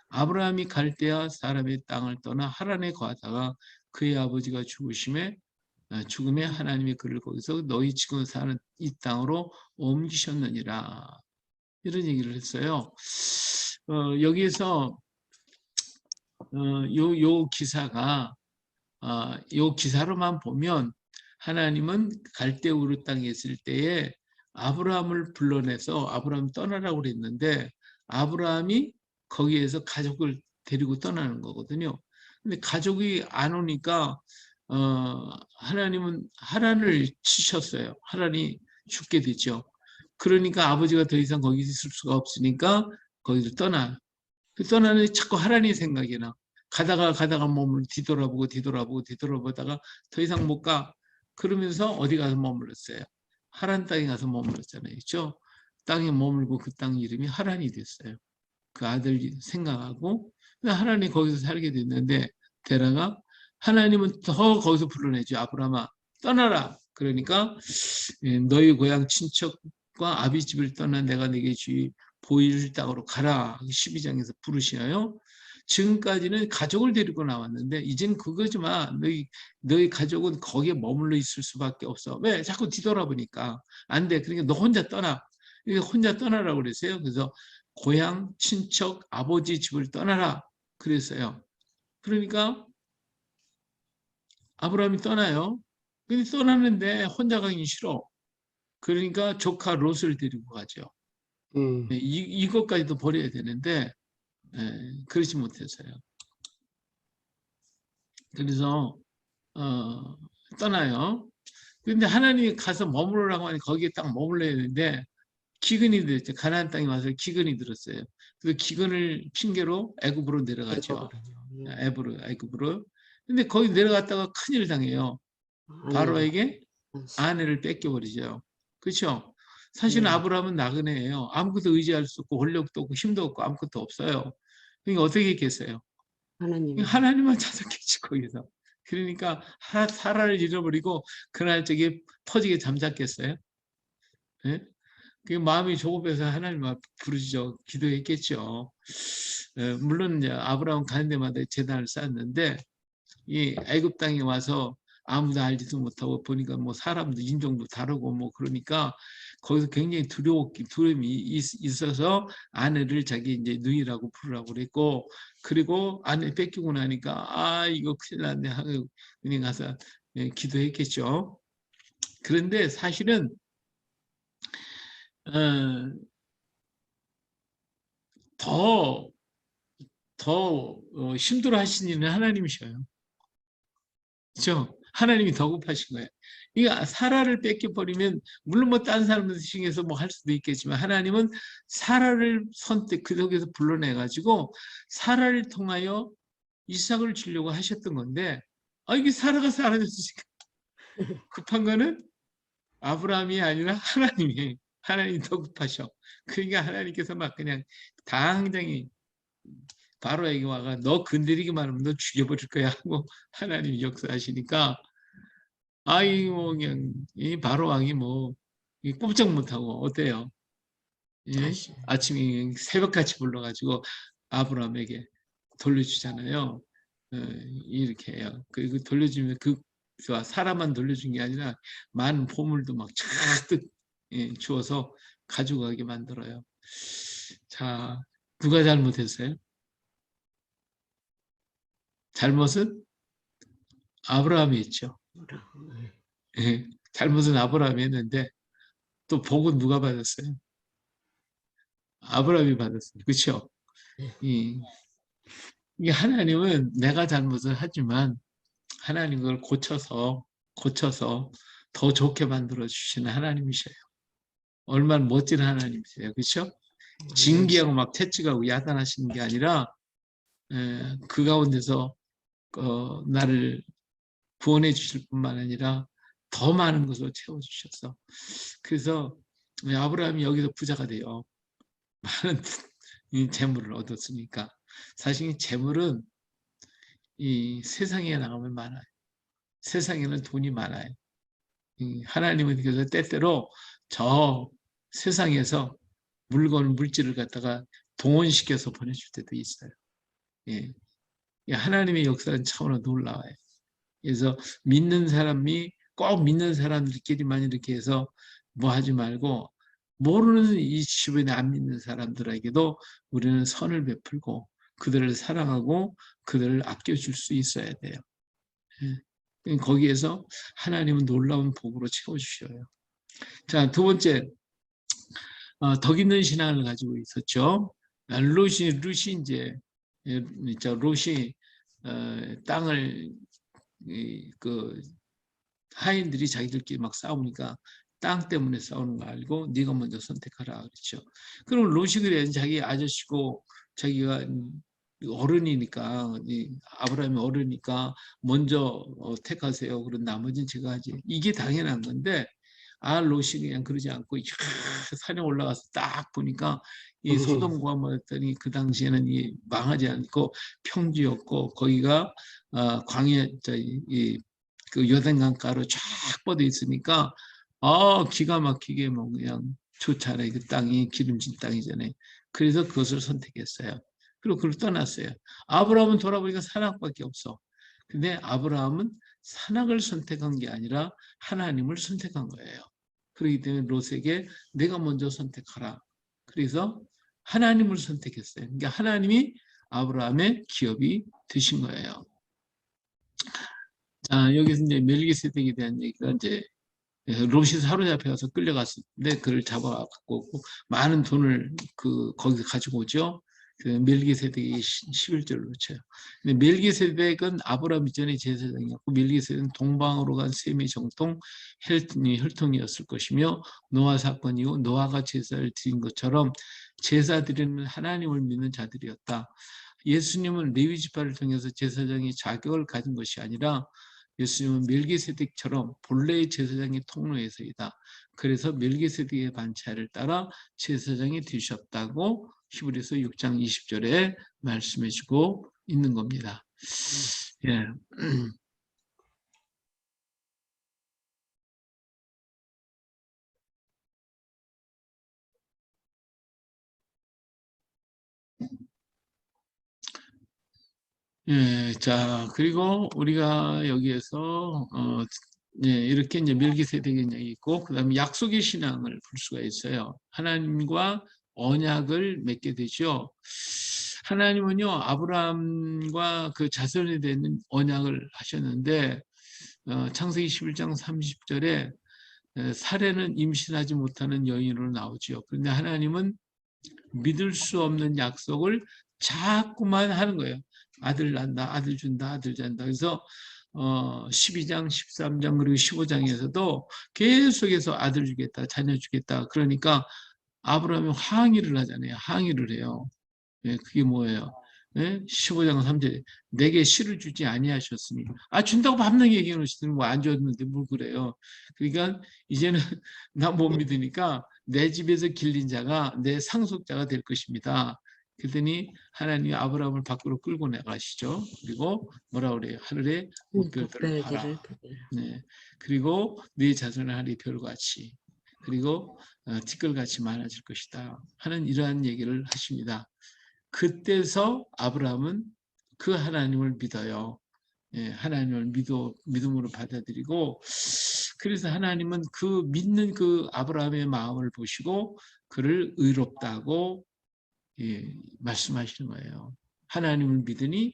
아브라함이 갈대아 사람의 땅을 떠나 하란에 거하다가 그의 아버지가 죽음에 하나님이 그를 거기서 너희 지금 사는 이 땅으로 옮기셨느니라 이런 얘기를 했어요. 여기에서 요 기사가 요 기사로만 보면 하나님은 갈대 우르 땅에 있을 때에 아브라함을 불러내서 아브라함 떠나라고 그랬는데 아브라함이 거기에서 가족을 데리고 떠나는 거거든요. 근데 가족이 안 오니까 하나님은 하란을 치셨어요. 하란이 죽게 됐죠. 그러니까 아버지가 더 이상 거기 있을 수가 없으니까 거기를 떠나. 떠나는데 자꾸 하란이 생각이 나. 가다가 몸을 뒤돌아보다가 더 이상 못 가. 그러면서 어디 가서 머물렀어요. 하란 땅에 가서 머물렀잖아요. 그렇죠? 땅에 머물고 그 땅 이름이 하란이 됐어요. 그 아들 생각하고 하나님 거기서 살게 됐는데 데라가 하나님은 더 거기서 불러내죠. 아브라함아 떠나라. 그러니까 너희 고향 친척과 아비 집을 떠나 내가 네게 보일 땅으로 가라. 12장에서 부르시나요? 지금까지는 가족을 데리고 나왔는데 이젠 그거지 마. 너희 가족은 거기에 머물러 있을 수밖에 없어. 왜? 자꾸 뒤돌아보니까 안 돼. 그러니까 너 혼자 떠나. 혼자 떠나라고 그랬어요. 그래서 고향, 친척, 아버지 집을 떠나라 그랬어요. 그러니까 아브라함이 떠나요. 근데 떠나는데 혼자 가기 싫어. 그러니까 조카 롯을 데리고 가죠. 이것까지도 버려야 되는데 그러지 못했어요. 그래서 떠나요. 근데 하나님이 가서 머무르라고 하니 거기에 딱 머물러야 되는데 기근이 들었죠. 가나안 땅에 와서 기근이 들었어요. 그 기근을 핑계로 애굽으로 내려가죠. 애굽으로. 근데 거기 내려갔다가 큰일 당해요. 바로에게 아내를 뺏겨버리죠. 그렇죠? 사실은 아브라함은 나그네예요. 아무것도 의지할 수 없고 권력도 없고 힘도 없고 아무것도 없어요. 그러니까 어떻게 했겠어요? 하나님만 찾았겠지 거기서. 그러니까 사라를 잃어버리고 그날 저기 터지게 잠잤겠어요? 네? 그 마음이 조급해서 하나님 앞 부르짖어 기도했겠죠. 물론 이제 아브라함 가는 데마다 제단을 쌓았는데 이 애굽 땅에 와서 아무도 알지도 못하고 보니까 뭐 사람도 인종도 다르고 뭐 그러니까 거기서 굉장히 두려움이 있어서 아내를 자기 이제 누이라고 부르라고 그랬고 그리고 아내 뺏기고 나니까 아 이거 큰일 났네 하고 그냥 가서 기도했겠죠. 그런데 사실은 더 힘들어 하신 이는 하나님이셔요. 그렇죠? 하나님이 더 급하신 거예요. 이거 사라를 뺏겨버리면 물론 뭐 다른 사람들 중에서 뭐 할 수도 있겠지만 하나님은 사라를 선택 그 속에서 불러내가지고 사라를 통하여 이삭을 주려고 하셨던 건데 이게 사라가 사라졌으니까 급한 거는 아브라함이 아니라 하나님이 하나님이 더 급하셔. 그러니까 하나님께서 막 그냥 당장이 바로에게 와가 너 건드리기만 하면 너 죽여버릴 거야 하고 하나님이 역사하시니까 뭐 그냥 이 바로 왕이 뭐 꼼짝 못하고 어때요? 예? 아침에 새벽같이 불러가지고 아브라함에게 돌려주잖아요. 이렇게 해요. 그리고 돌려주면 사람만 돌려준 게 아니라 많은 보물도 막 잔뜩 주어서 가져가게 만들어요. 자, 누가 잘못했어요? 잘못은 아브라함이 했죠. 잘못은 아브라함이 했는데 또 복은 누가 받았어요? 아브라함이 받았어요. 그렇죠? 이 하나님은 내가 잘못을 하지만 하나님 그걸 고쳐서 더 좋게 만들어 주시는 하나님이셔요. 얼마나 멋진 하나님이세요. 그렇죠? 징계하고 막 채찍하고 야단하시는 게 아니라 그 가운데서 나를 구원해 주실 뿐만 아니라 더 많은 것으로 채워주셔서 그래서 아브라함이 여기서 부자가 돼요. 많은 이 재물을 얻었으니까 사실 이 재물은 이 세상에 나가면 많아요. 세상에는 돈이 많아요. 하나님은 그래서 때때로 저 세상에서 물질을 갖다가 동원시켜서 보내줄 때도 있어요. 예. 하나님의 역사는 차원로 놀라워요. 그래서 믿는 사람이 꼭 믿는 사람들끼리만 이렇게 해서 뭐 하지 말고 모르는 이 주변에 안 믿는 사람들에게도 우리는 선을 베풀고 그들을 사랑하고 그들을 아껴줄 수 있어야 돼요. 거기에서 하나님은 놀라운 복으로 채워주셔요. 자, 두 번째 덕 있는 신앙을 가지고 있었죠. 롯이 이제 롯이 땅을 그 하인들이 자기들끼리 막 싸우니까 땅 때문에 싸우는 거 알고 네가 먼저 선택하라 그렇죠. 그럼 롯이 그래 자기 아저씨고 자기가 어른이니까 아브라함이 어른이니까 먼저 택하세요. 그럼 나머지는 제가 하지. 이게 당연한 건데 롯이 그냥 그러지 않고 산에 올라가서 딱 보니까 이 소돔과 뭐였더니 그 당시에는 이 망하지 않고 평지였고 거기가 광야 그 요단강가로 쫙 뻗어 있으니까 기가 막히게 뭐 그냥 좋잖아요. 그 땅이 기름진 땅이잖아요. 그래서 그것을 선택했어요. 그리고 그걸 떠났어요. 아브라함은 돌아보니까 산악밖에 없어. 근데 아브라함은 산악을 선택한 게 아니라 하나님을 선택한 거예요. 그렇기 때문에 롯에게 내가 먼저 선택하라. 그래서 하나님을 선택했어요. 그러니까 하나님이 아브라함의 기업이 되신 거예요. 자, 여기서 이제 멜기세덱에 대한 얘기가 이제 롯이 사로잡혀서 끌려갔는데 그를 잡아갖고 많은 돈을 거기서 가지고 오죠. 그 멜기세덱이 11절로 쳐요. 근데 멜기세덱은 아브라함 이전의 제사장이었고 멜기세덱은 동방으로 간 셈의 정통 혈통이었을 것이며 노아 사건 이후 노아가 제사를 드린 것처럼 제사 드리는 하나님을 믿는 자들이었다. 예수님은 레위 지파를 통해서 제사장의 자격을 가진 것이 아니라 예수님은 멜기세덱처럼 본래의 제사장의 통로에서이다. 그래서 멜기세덱의 반차를 따라 제사장이 되셨다고 히브리서 6장 20절에 말씀해주고 있는 겁니다. 예. 예, 자, 그리고 우리가 여기에서 이렇게 이제 멜기세덱의 얘기 있고, 그다음에 약속의 신앙을 볼 수가 있어요. 하나님과 언약을 맺게 되죠. 하나님은요 아브라함과 그 자손에 대한 언약을 하셨는데 창세기 11장 30절에 사례는 임신하지 못하는 여인으로 나오죠. 그런데 하나님은 믿을 수 없는 약속을 자꾸만 하는 거예요. 아들 난다, 아들 준다, 아들 잔다. 그래서 12장, 13장 그리고 15장에서도 계속해서 아들 주겠다, 자녀 주겠다. 그러니까 아브라함이 항의를 하잖아요. 항의를 해요. 예, 그게 뭐예요? 예? 15장 3절 내게 씨를 주지 아니하셨으니 준다고 밤낮 얘기해 놓으시더니 뭐 안 줬는데 뭘 그래요. 그러니까 이제는 나 못 믿으니까 내 집에서 길린 자가 내 상속자가 될 것입니다. 그랬더니 하나님이 아브라함을 밖으로 끌고 나가시죠. 그리고 뭐라 그래요? 하늘에 목별들을 봐라. 네. 그리고 네 자손의 하늘의 별같이 그리고 티끌같이 많아질 것이다 하는 이러한 얘기를 하십니다. 그때서 아브라함은 그 하나님을 믿어요. 예, 하나님을 믿음으로 받아들이고 그래서 하나님은 그 믿는 그 아브라함의 마음을 보시고 그를 의롭다고 말씀하시는 거예요. 하나님을 믿으니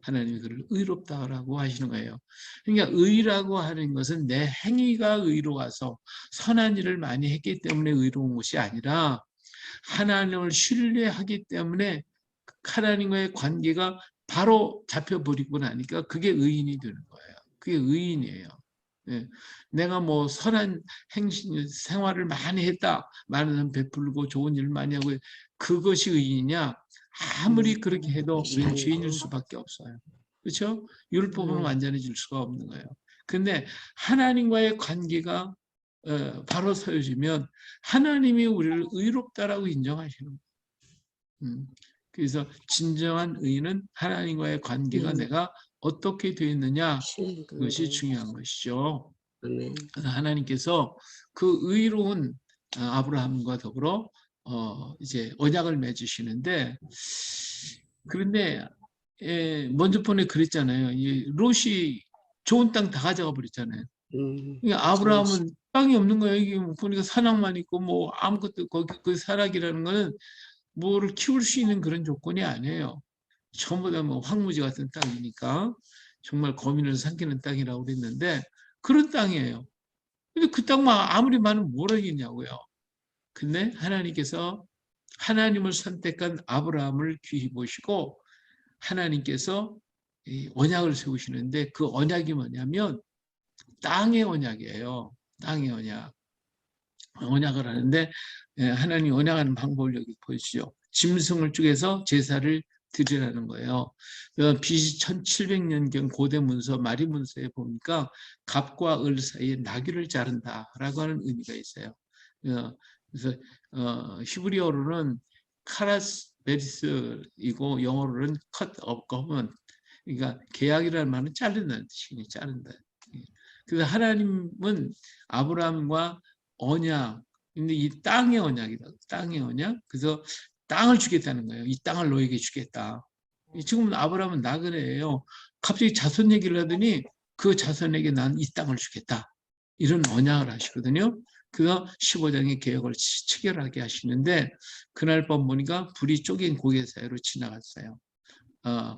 하나님이 그를 의롭다라고 하시는 거예요. 그러니까 의라고 하는 것은 내 행위가 의로워서 선한 일을 많이 했기 때문에 의로운 것이 아니라 하나님을 신뢰하기 때문에 하나님과의 관계가 바로 잡혀버리고 나니까 그게 의인이 되는 거예요. 그게 의인이에요. 예. 내가 뭐 선한 생활을 많이 했다. 많은 사람 베풀고 좋은 일을 많이 하고 그것이 의인이냐? 아무리 그렇게 해도 우리는 죄인일 수밖에 없어요. 그렇죠? 율법은 완전해질 수가 없는 거예요. 근데 하나님과의 관계가 바로 서여지면 하나님이 우리를 의롭다라고 인정하시는 거예요. 그래서 진정한 의인은 하나님과의 관계가 내가 어떻게 되어 있느냐 그것이 중요한 것이죠. 그래서 하나님께서 그 의로운 아브라함과 더불어 이제 언약을 맺으시는데 그런데 먼저 번에 그랬잖아요. 롯이 좋은 땅 다 가져가 버렸잖아요. 그러니까 아브라함은 땅이 없는 거예요. 이게 보니까 산악만 있고 뭐 아무것도 거기 그 산악이라는 거는 뭐를 키울 수 있는 그런 조건이 아니에요. 전부 다 뭐 황무지 같은 땅이니까 정말 거민을 삼키는 땅이라고 그랬는데 그런 땅이에요. 근데 그 땅만 아무리 많으면 뭘 하겠냐고요. 근데 하나님께서 하나님을 선택한 아브라함을 귀히 보시고 하나님께서 이 언약을 세우시는데 그 언약이 뭐냐면 땅의 언약이에요. 땅의 언약. 언약을 하는데 하나님 언약하는 방법을 여기 보시죠. 짐승을 쪼개서 제사를 드리라는 거예요. BC 1700년경 고대 문서 마리 문서에 보니까 갑과 을 사이에 나귀를 자른다라고 하는 의미가 있어요. 그래서 히브리어로는 카라스베리스이고 영어로는 cut of covenant. 그러니까 계약이라는 말은 자른다는 뜻이니 자른다. 그래서 하나님은 아브라함과 언약, 근데 이 땅의 언약이다. 땅의 언약. 그래서 땅을 주겠다는 거예요. 이 땅을 너에게 주겠다. 지금 아브라함은 나그네예요. 갑자기 자손 얘기를 하더니 그 자손에게 난 이 땅을 주겠다. 이런 언약을 하시거든요. 그래서 15장의 계약을 체결하게 하시는데 그날 밤 보니까 불이 쪼갠 고개 사이로 지나갔어요.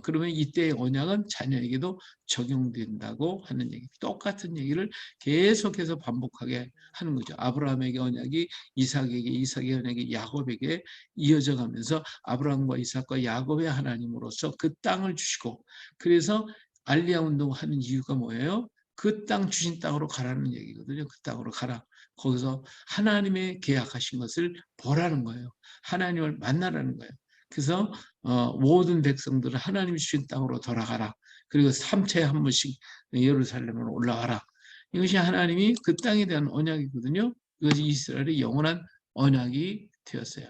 그러면 이때의 언약은 자녀에게도 적용된다고 하는 얘기. 똑같은 얘기를 계속해서 반복하게 하는 거죠. 아브라함에게 언약이 이삭에게, 이삭의 언약이 야곱에게 이어져 가면서 아브라함과 이삭과 야곱의 하나님으로서 그 땅을 주시고, 그래서 알리아 운동하는 이유가 뭐예요? 그 땅 주신 땅으로 가라는 얘기거든요. 그 땅으로 가라. 거기서 하나님의 계약하신 것을 보라는 거예요. 하나님을 만나라는 거예요. 그래서 모든 백성들은 하나님이 주신 땅으로 돌아가라. 그리고 3차에 한 번씩 예루살렘으로 올라가라. 이것이 하나님이 그 땅에 대한 언약이거든요. 이것이 이스라엘의 영원한 언약이 되었어요.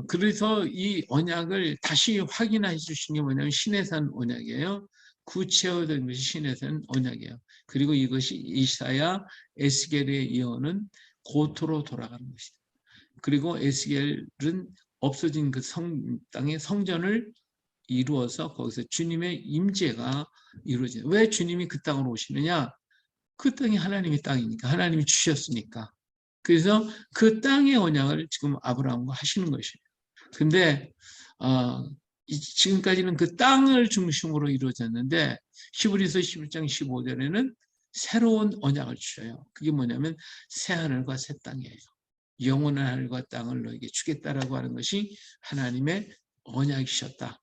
그래서 이 언약을 다시 확인해 주신 게 뭐냐면 시내산 언약이에요. 구체화된 것이 시내산 언약이에요. 그리고 이것이 이사야, 에스겔의 예언은 고토로 돌아가는 것이다. 그리고 에스겔은 없어진 그 땅의 성전을 이루어서 거기서 주님의 임재가 이루어져요. 왜 주님이 그 땅으로 오시느냐? 그 땅이 하나님의 땅이니까, 하나님이 주셨으니까. 그래서 그 땅의 언약을 지금 아브라함과 하시는 것이에요. 근데 지금까지는 그 땅을 중심으로 이루어졌는데 히브리서 11장 15절에는 새로운 언약을 주셔요. 그게 뭐냐면 새 하늘과 새 땅이에요. 영원한 하늘과 땅을 너에게 주겠다라고 하는 것이 하나님의 언약이셨다.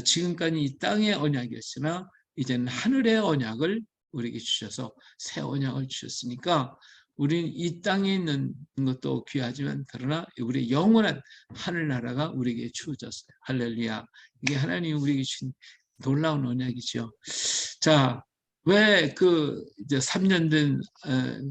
지금까지 이 땅의 언약이었으나 이제는 하늘의 언약을 우리에게 주셔서 새 언약을 주셨으니까 우리는 이 땅에 있는 것도 귀하지만 그러나 우리의 영원한 하늘나라가 우리에게 주어졌어요. 할렐루야. 이게 하나님이 우리에게 주신 놀라운 언약이죠. 자, 왜 그 이제 3년 된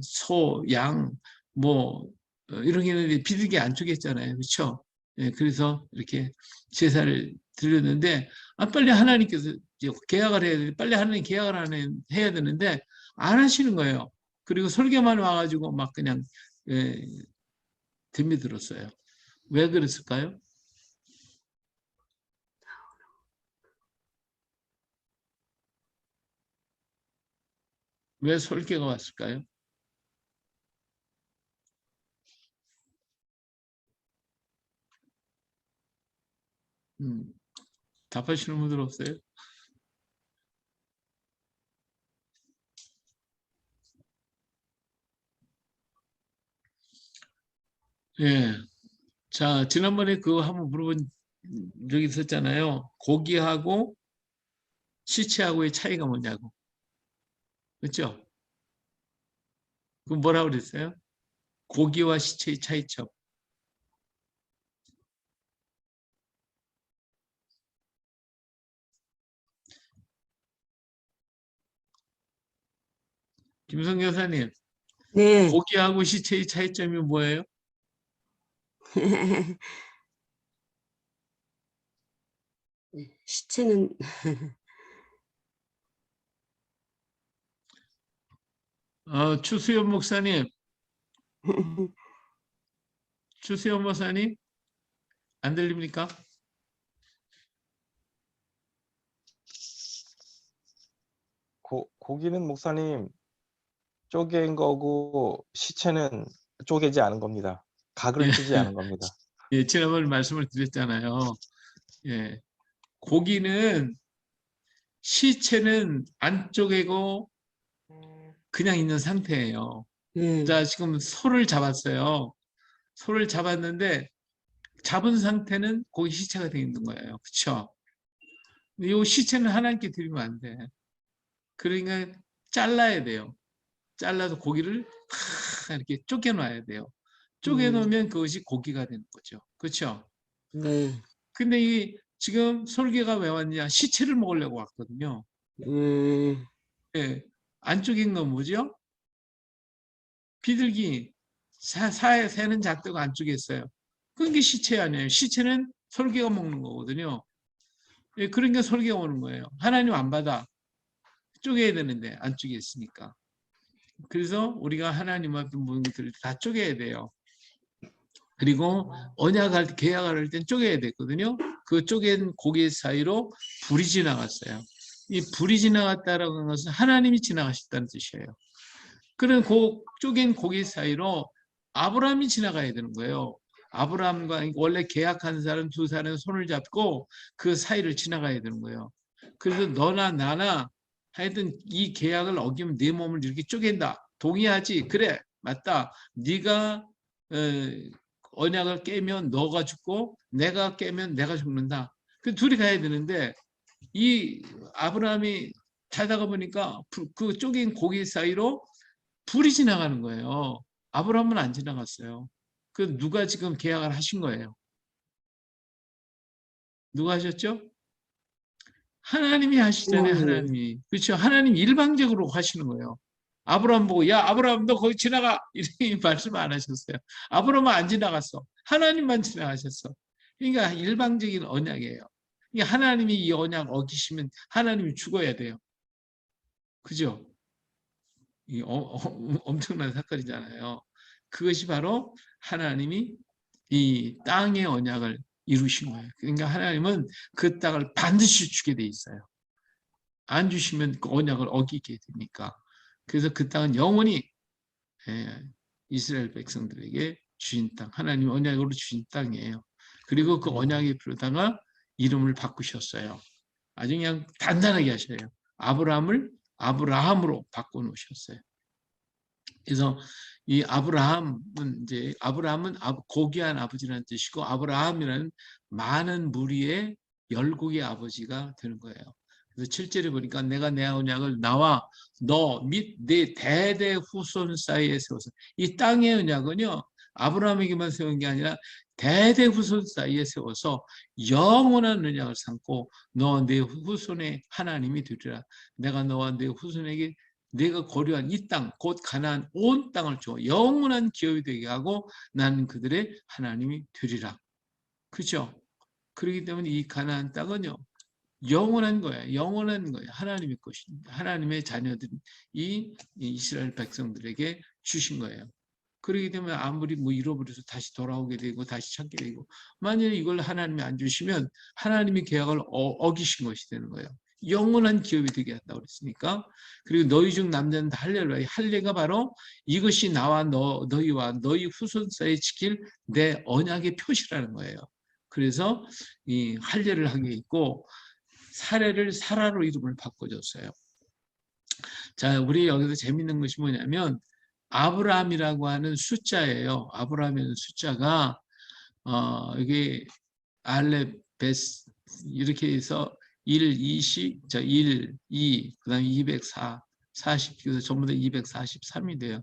소, 양, 뭐 이런 게 비둘기 안 쪼갰잖아요. 그렇죠? 예, 그래서 이렇게 제사를 드렸는데 빨리 하나님께서 계약을 해야 돼. 빨리 하나님 계약을 해야 되는데 안 하시는 거예요. 그리고 설교만 와가지고 막 그냥 덤비들었어요. 왜 그랬을까요? 왜 설교가 왔을까요? 답하시는 분들 없어요? 예. 자, 지난번에 그거 한번 물어본 적이 있었잖아요. 고기하고 시체하고의 차이가 뭐냐고. 그렇죠? 그 뭐라고 그랬어요? 고기와 시체의 차이점. 김성 여사님, 네. 고기하고 시체의 차이점이 뭐예요? 시체는 추수연 목사님, 추수연 목사님, 안 들립니까? 고기는 목사님 쪼갠 거고 시체는 쪼개지 않은 겁니다. 각을 예, 치지 않은 겁니다. 예, 지난번에 말씀을 드렸잖아요. 예, 고기는 시체는 안 쪼개고 그냥 있는 상태예요. 자, 지금 소를 잡았어요. 소를 잡았는데 잡은 상태는 거기 시체가 되어 있는 거예요. 그렇죠? 이 시체는 하나님께 드리면 안 돼. 그러니까 잘라야 돼요. 잘라서 고기를 이렇게 쪼개놔야 돼요. 쪼개놓으면 그것이 고기가 되는 거죠. 그렇죠? 네. 근데 이 지금 솔개가 왜 왔냐? 시체를 먹으려고 왔거든요. 예. 안 쪼갠 건 뭐죠? 비둘기. 새는 작다고 안 쪼갰어요. 그게 시체 아니에요. 시체는 솔개가 먹는 거거든요. 예, 그러니까 솔개가 오는 거예요. 하나님 안 받아. 쪼개야 되는데 안 쪼갰으니까. 그래서 우리가 하나님 앞에 모든 것들을 다 쪼개야 돼요. 그리고 언약할 때, 계약을 할 땐 쪼개야 됐거든요. 그 쪼갠 고기 사이로 불이 지나갔어요. 이 불이 지나갔다라고 하는 것은 하나님이 지나가셨다는 뜻이에요. 그런 쪼갠 고기 사이로 아브라함이 지나가야 되는 거예요. 아브라함과 원래 계약한 사람 두 사람은 손을 잡고 그 사이를 지나가야 되는 거예요. 그래서 너나 나나 하여튼 이 계약을 어기면 네 몸을 이렇게 쪼갠다. 동의하지? 그래, 맞다. 네가 언약을 깨면 너가 죽고 내가 깨면 내가 죽는다. 그 둘이 가야 되는데 이 아브라함이 자다가 보니까 그 쪼갠 고기 사이로 불이 지나가는 거예요. 아브라함은 안 지나갔어요. 그 누가 지금 계약을 하신 거예요? 누가 하셨죠? 하나님이 하시잖아요. 하나님이. 그렇죠? 하나님 일방적으로 하시는 거예요. 아브라함 보고 야 아브라함 너 거기 지나가 이렇게 말씀 안 하셨어요. 아브라함은 안 지나갔어. 하나님만 지나가셨어. 그러니까 일방적인 언약이에요. 그러니까 하나님이 이 언약 어기시면 하나님이 죽어야 돼요. 그죠? 엄청난 사건이잖아요. 그것이 바로 하나님이 이 땅의 언약을 이루신 거예요. 그러니까 하나님은 그 땅을 반드시 주게 돼 있어요. 안 주시면 그 언약을 어기게 되니까. 그래서 그 땅은 영원히 이스라엘 백성들에게 주신 땅, 하나님 언약으로 주신 땅이에요. 그리고 그 언약에 필요다가 이름을 바꾸셨어요. 아주 그냥 단단하게 하셔요. 아브라함을 아브라함으로 바꿔놓으셨어요. 그래서 이 아브라함은 고귀한 아버지라는 뜻이고 아브라함이라는 많은 무리의 열국의 아버지가 되는 거예요. 그래서 7절에 보니까 내가 내 언약을 나와 너 및 네 대대 후손 사이에 세워서 이 땅의 언약은요 아브라함에게만 세운 게 아니라 대대 후손 사이에 세워서 영원한 언약을 삼고 너 내 후손의 하나님이 되리라. 내가 너와 내 후손에게 내가 거류한 이 땅, 곧 가나안 온 땅을 줘 영원한 기업이 되게 하고 나는 그들의 하나님이 되리라. 그렇죠? 그렇기 때문에 이 가나안 땅은요 영원한 거야. 영원한 거야. 하나님의 것입니다. 하나님의 자녀들이 이스라엘 백성들에게 주신 거예요. 그렇기 때문에 아무리 뭐 잃어버려서 다시 돌아오게 되고 다시 찾게 되고 만약에 이걸 하나님이 안 주시면 하나님의 계약을 어기신 것이 되는 거예요. 영원한 기업이 되게 한다고 그랬으니까. 그리고 너희 중 남자는 다 할례를 할례가 바로 이것이 나와 너희와 너희 후손 사이에 지킬 내 언약의 표시라는 거예요. 그래서 이 할례를 하게 있고 사례를 사라로 이름을 바꿔줬어요. 자, 우리 여기서 재밌는 것이 뭐냐면 아브라함이라고 하는 숫자예요. 아브라함이라는 숫자가 이게 알레베스 이렇게 해서 1, 20, 1, 2, 그 다음에 204, 40, 그래서 전부 다 243이 돼요.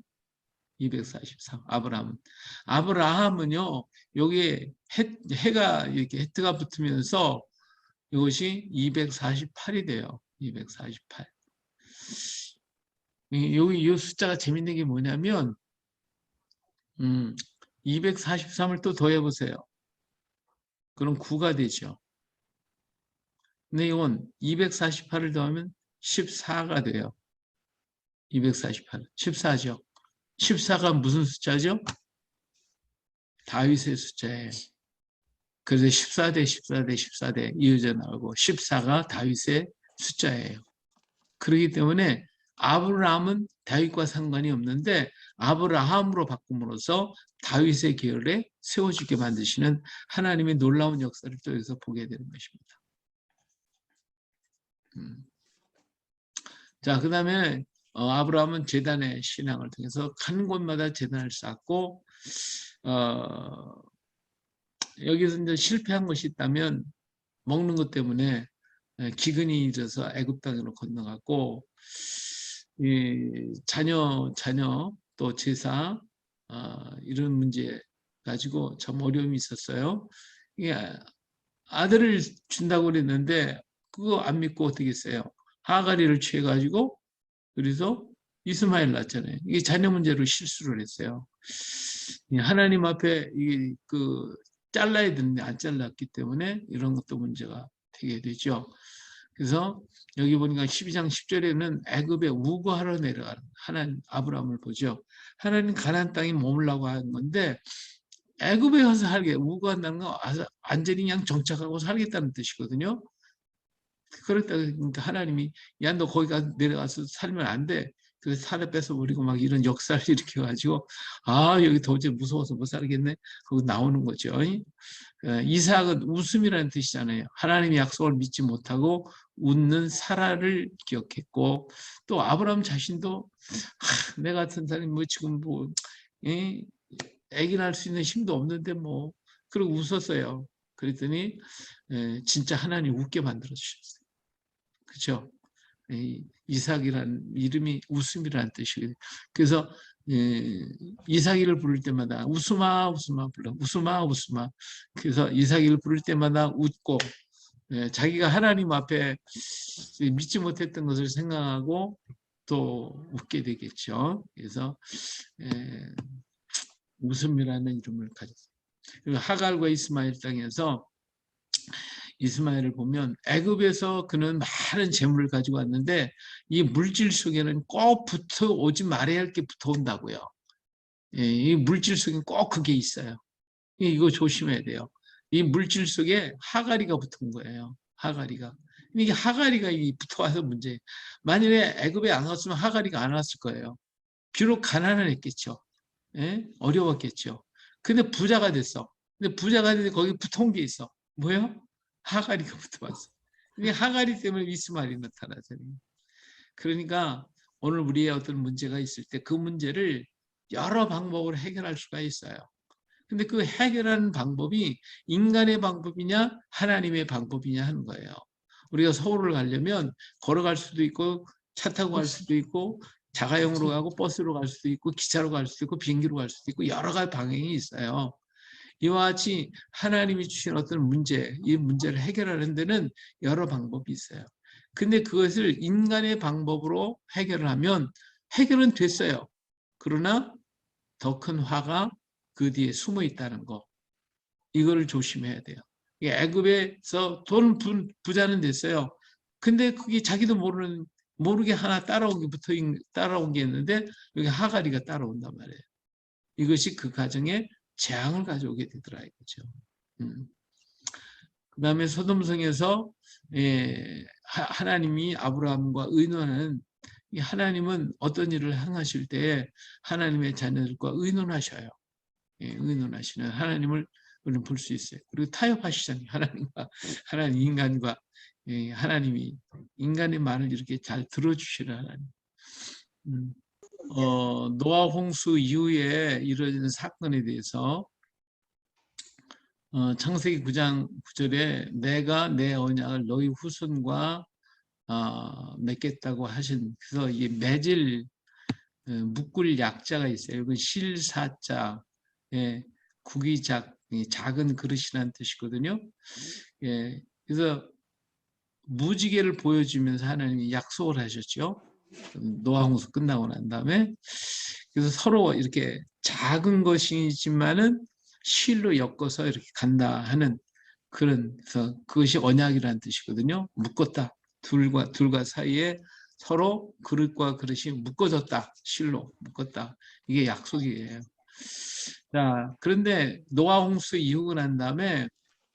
243, 아브라함은요, 여기에 해가 이렇게 해트가 붙으면서 이것이 248이 돼요. 248. 여기 이 숫자가 재밌는 게 뭐냐면 243을 또 더해보세요. 그럼 9가 되죠. 근데 이건 248을 더하면 14가 돼요. 248, 14죠. 14가 무슨 숫자죠? 다윗의 숫자예요. 그래서 14대 14대 14대 이어져 나오고 14가 다윗의 숫자예요. 그렇기 때문에 아브라함은 다윗과 상관이 없는데 아브라함으로 바꿈으로써 다윗의 계열에 세워지게 만드시는 하나님의 놀라운 역사를 또 여기서 보게 되는 것입니다. 자, 그 다음에 아브라함은 제단의 신앙을 통해서 간 곳마다 제단을 쌓고 여기서 이제 실패한 것이 있다면 먹는 것 때문에 기근이 일어서 애굽 땅으로 건너갔고, 이 자녀 또 제사 이런 문제 가지고 참 어려움이 있었어요. 이게 아들을 준다고 그랬는데 그거 안 믿고 어떻게 했어요? 하가리를 취해가지고 그래서 이스마엘 낳잖아요. 이게 자녀 문제로 실수를 했어요. 하나님 앞에 이게 잘라야 되는데 안 잘랐기 때문에 이런 것도 문제가 되게 되죠. 그래서 여기 보니까 12장 10절에는 애굽에 우거하러 내려가는 하나님 아브라함을 보죠. 하나님 가나안 땅에 머물라고 한 건데 애굽에 가서 살게 우거한다는 건 완전히 그냥 정착하고 살겠다는 뜻이거든요. 그랬다 그러니까 하나님이 야 너 거기 가 내려가서 살면 안 돼. 그래서 살을 뺏어버리고 막 이런 역사를 일으켜가지고 여기 도저히 무서워서 못 살겠네. 그거 나오는 거죠. 이삭은 웃음이라는 뜻이잖아요. 하나님의 약속을 믿지 못하고 웃는 사라를 기억했고 또 아브라함 자신도 내 같은 사람이 뭐 지금 뭐 애기 낳을 수 있는 힘도 없는데 뭐 그러고 웃었어요. 그랬더니 진짜 하나님 웃게 만들어 주셨어요. 그렇죠? 이삭이라는 이름이 웃음이라는 뜻이거든요. 그래서 이삭이를 부를 때마다 웃음아 웃음아 불러 웃음아 웃음아. 그래서 이삭이를 부를 때마다 웃고 자기가 하나님 앞에 믿지 못했던 것을 생각하고 또 웃게 되겠죠. 그래서 웃음이라는 이름을 가졌어요. 그리고 하갈과 이스마엘 땅에서 이스마엘을 보면 애굽에서 그는 많은 재물을 가지고 왔는데 이 물질 속에는 꼭 붙어오지 말아야 할 게 붙어온다고요. 이 물질 속에 꼭 그게 있어요. 이거 조심해야 돼요. 이 물질 속에 하가리가 붙은 거예요. 하가리가. 이게 하가리가 붙어와서 문제예요. 만일에 애굽에 안 왔으면 하가리가 안 왔을 거예요. 비록 가난은 했겠죠. 어려웠겠죠. 근데 부자가 됐어. 근데 부자가 됐는데 거기 붙어온 게 있어. 뭐요? 하가리가 붙어왔어. 이 하가리 때문에 이스마엘이 나타나잖아요. 그러니까 오늘 우리의 어떤 문제가 있을 때 그 문제를 여러 방법으로 해결할 수가 있어요. 근데 그 해결하는 방법이 인간의 방법이냐 하나님의 방법이냐 하는 거예요. 우리가 서울을 가려면 걸어갈 수도 있고 차 타고 갈 수도 있고 자가용으로 가고 버스로 갈 수도 있고 기차로 갈 수도 있고 비행기로 갈 수도 있고 여러 가지 방향이 있어요. 이와 같이 하나님이 주신 어떤 문제, 이 문제를 해결하는 데는 여러 방법이 있어요. 근데 그것을 인간의 방법으로 해결을 하면 해결은 됐어요. 그러나 더 큰 화가 그 뒤에 숨어 있다는 거. 이거를 조심해야 돼요. 애굽에서 돈 부자는 됐어요. 근데 그게 자기도 모르게 하나 따라온 게 있는데 여기 하가리가 따라온단 말이에요. 이것이 그 가정에 재앙을 가져오게 되더라 이거죠. 그 다음에 소돔성에서 하나님이 아브라함과 의논하는 하나님은 어떤 일을 행하실 때 하나님의 자녀들과 의논하셔요. 의논하시는 하나님을 우리는 볼 수 있어요. 그리고 타협하시잖아요. 하나님 인간과 하나님이 인간의 말을 이렇게 잘 들어주시는 하나님. 노아 홍수 이후에 이루어지는 사건에 대해서 창세기 9장 9절에 내가 내 언약을 너희 후손과 맺겠다고 하신 그래서 이 맺을 묶을 약자가 있어요. 이건 실사자, 구기작, 작은 그릇이라는 뜻이거든요. 그래서 무지개를 보여주면서 하나님이 약속을 하셨죠. 노아 홍수 끝나고 난 다음에 그래서 서로 이렇게 작은 것이지만은 실로 엮어서 이렇게 간다 하는 그래서 그것이 언약이라는 뜻이거든요. 묶었다. 둘과 사이에 서로 그릇과 그릇이 묶어졌다. 실로 묶었다. 이게 약속이에요. 자, 그런데 노아 홍수 이후가 난 다음에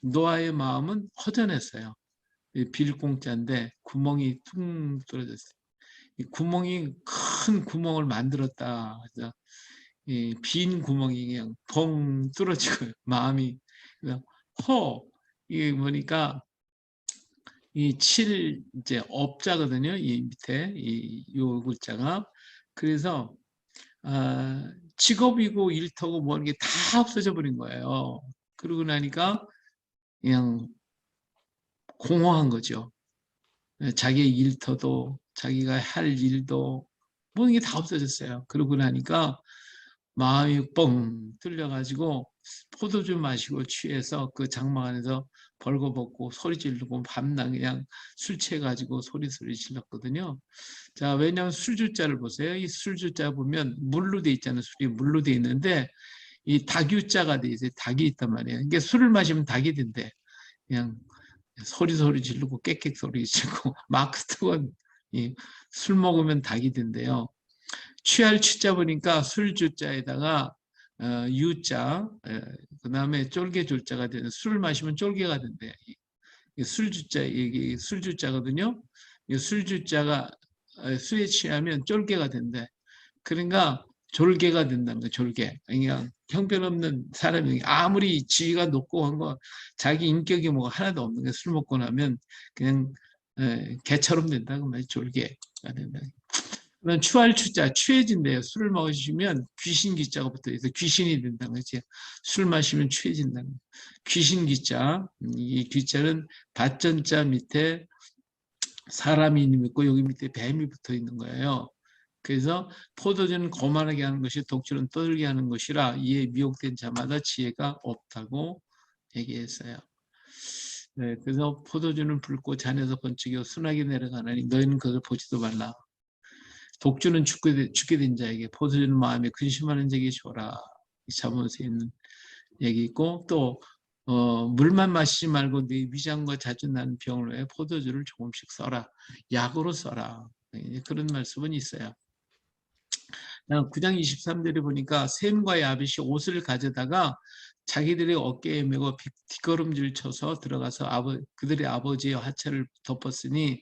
노아의 마음은 허전했어요. 빌공짜인데 구멍이 퉁 뚫어졌어요. 이 구멍이 큰 구멍을 만들었다. 그래서 빈 구멍이 그냥 벙 뚫어지고 마음이 그냥 이게 보니까 이 이제 업자거든요. 이 밑에 요 글자가. 그래서 직업이고 일터고 뭐 하는 게 다 없어져 버린 거예요. 그러고 나니까 그냥 공허한 거죠. 자기의 일터도 자기가 할 일도 모든 게 다 없어졌어요. 그러고 나니까 마음이 뻥 뚫려가지고 포도주 마시고 취해서 그 장막 안에서 벌거벗고 소리 지르고 밤낮 그냥 술 취해가지고 소리 질렀거든요. 자, 왜냐하면 술주자를 보세요. 이 술주자 보면 물로 돼 있잖아요. 술이 물로 돼 있는데 이 닭유자가 돼 있어요. 닭이 있단 말이에요. 그러니까 술을 마시면 닭이 된대. 그냥 소리 지르고 깨깨 소리 지르고 마크 트건 술 먹으면 닭이 된대요. 취할 취자 보니까 술주자에다가 유자, 그 다음에 쫄개 졸자가 되는 술을 마시면 쫄개가 된대. 술주자, 이게 술주자거든요. 이 술주자가 술에 취하면 쫄개가 된대. 그러니까 졸개가 된다는 거예요. 졸개. 그러니까 형편없는 사람이 아무리 지위가 높고 한 거 자기 인격이 뭐 하나도 없는 게 술 먹고 나면 그냥 개처럼 된다고 말이죠. 졸개가 된다. 그럼 추할 추자 취해진대요. 술을 마시면 귀신 기자가 붙어 있어 귀신이 된다는 거지. 술 마시면 취해진다는 거예요. 귀신 기자. 이 기자는 밭전자 밑에 사람이 있고 여기 밑에 뱀이 붙어 있는 거예요. 그래서 포도주는 거만하게 하는 것이 독주는 떠들게 하는 것이라 이에 미혹된 자마다 지혜가 없다고 얘기했어요. 네, 그래서 포도주는 붉고 잔에서 번쩍이고 순하게 내려가나니 너희는 그것을 보지도 말라. 독주는 죽게 된 자에게 포도주는 마음에 근심하는 자에게 줘라. 잠언에 있는 얘기 있고 또 물만 마시지 말고 네 위장과 자주 나는 병을 위해 포도주를 조금씩 써라. 약으로 써라. 그런 말씀은 있어요. 9장 23절에 보니까 셈과 야벳이 옷을 가져다가 자기들의 어깨에 메고 뒷걸음질 쳐서 들어가서 그들의 아버지의 하체를 덮었으니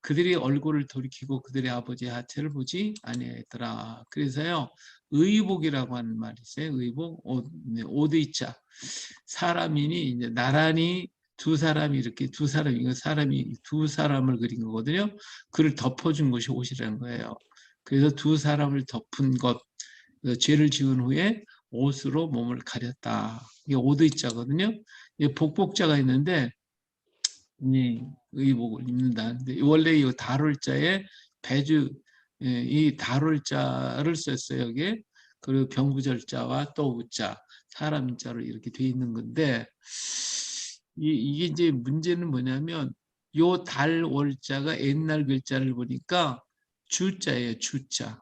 그들의 얼굴을 돌이키고 그들의 아버지의 하체를 보지 아니하였더라. 그래서요 의복이라고 하는 말이 있어요. 의복, 오드이자 사람이니 이제 나란히 두 사람이 이렇게 사람이 두 사람을 그린 거거든요. 그를 덮어준 것이 옷이라는 거예요. 그래서 두 사람을 덮은 것, 죄를 지은 후에 옷으로 몸을 가렸다. 이게 오드이자거든요. 복복자가 있는데 의복을 입는다. 근데 원래 이 다룰자에 배주 이 다룰자를 썼어요. 여기에 그리고 병구절자와 또 우자 사람자로 이렇게 돼 있는 건데 이게 이제 문제는 뭐냐면 요 달월자가 옛날 글자를 보니까 주자예요. 주자.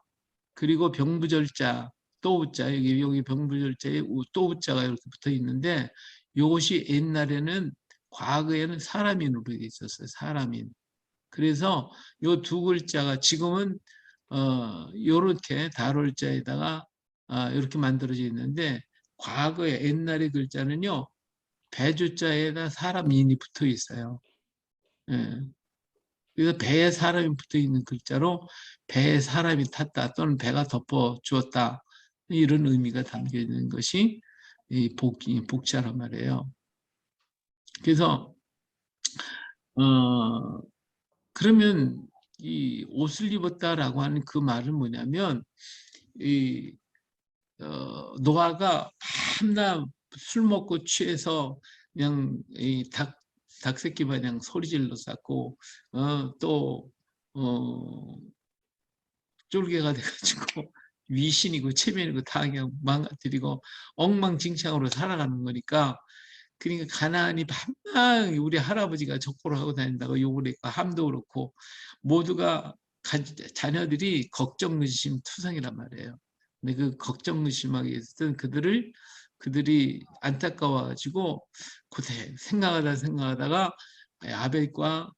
그리고 병부절자 또 우자 여기 병부절자에 또 우자가 이렇게 붙어 있는데 이것이 옛날에는 과거에는 사람인으로 되어 있었어요. 사람인. 그래서 요 두 글자가 지금은 요렇게 달월자에다가 이렇게 만들어져 있는데 과거에 옛날의 글자는요. 배주자에다 사람인이 붙어 있어요. 예. 그래서 배에 사람이 붙어 있는 글자로 배에 사람이 탔다 또는 배가 덮어 주었다 이런 의미가 담겨 있는 것이 이 복자란 말이에요. 그래서 그러면 이 옷을 입었다라고 하는 그 말은 뭐냐면 이 노아가 밤낮 술 먹고 취해서 그냥 이 닭새끼 마냥 소리질러 쌓고 또 쫄개가 돼가지고 위신이고 체면이고 다 그냥 망가뜨리고 엉망진창으로 살아가는 거니까 그러니까 가나안이 밤낮 우리 할아버지가 족보를 하고 다닌다고 욕을 했고 함도 그렇고 모두가 자녀들이 걱정 의심 투성이란 말이에요. 근데 그 걱정 의심하게 했던 그들이 안타까워가지고 고대 생각하다가 아벨과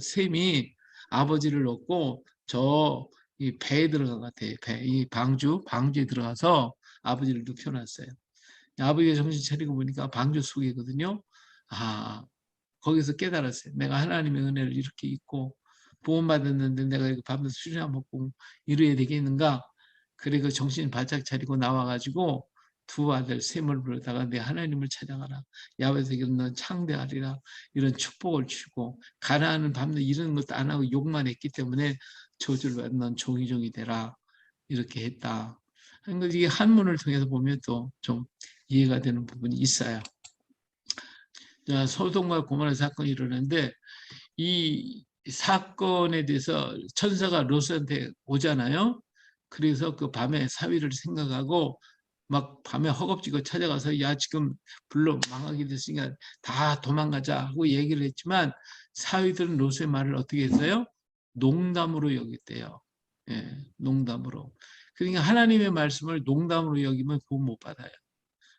셈이 아버지를 얻고 저 이 배에 들어간 것 같아요. 이 방주에 들어가서 아버지를 눕혀놨어요. 아버지가 정신 차리고 보니까 방주 속이거든요. 거기서 깨달았어요. 내가 하나님의 은혜를 이렇게 잊고 구원받았는데 내가 이렇게 밤새 술이나 먹고 이래야 되겠는가? 그리고 정신 바짝 차리고 나와가지고 두 아들 셈을 부르다가 내 하나님을 찾아가라. 야훼에게 넌 창대하리라. 이런 축복을 주고 가나안은 밤새 이런 것도 안 하고 욕만 했기 때문에 저주를 받는 넌 종이 되라. 이렇게 했다. 그러니까 이게 한문을 통해서 보면 또 좀 이해가 되는 부분이 있어요. 자, 소돔과 고모라 사건이 일어났는데 이 사건에 대해서 천사가 롯한테 오잖아요. 그래서 그 밤에 사위를 생각하고 막 밤에 허겁지겁 찾아가서 야 지금 불로 망하게 됐으니까 다 도망가자 하고 얘기를 했지만 사위들은 롯의 말을 어떻게 했어요? 농담으로 여겼대요. 예, 농담으로. 그러니까 하나님의 말씀을 농담으로 여기면 구원 못 받아요.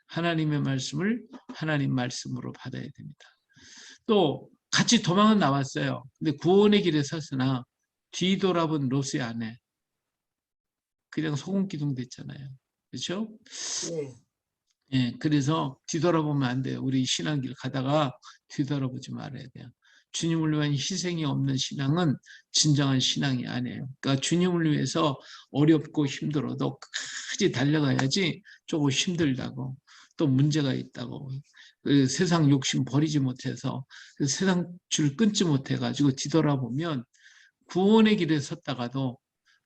하나님의 말씀을 하나님 말씀으로 받아야 됩니다. 또 같이 도망은 나왔어요. 근데 구원의 길에 섰으나 뒤돌아본 롯의 아내 그냥 소금 기둥 됐잖아요. 그렇죠? 네. 예, 그래서 뒤돌아보면 안 돼요. 우리 신앙길 가다가 뒤돌아보지 말아야 돼요. 주님을 위한 희생이 없는 신앙은 진정한 신앙이 아니에요. 그러니까 주님을 위해서 어렵고 힘들어도 끝까지 달려가야지 조금 힘들다고 또 문제가 있다고 그 세상 욕심 버리지 못해서 그 세상 줄 끊지 못해가지고 뒤돌아보면 구원의 길에 섰다가도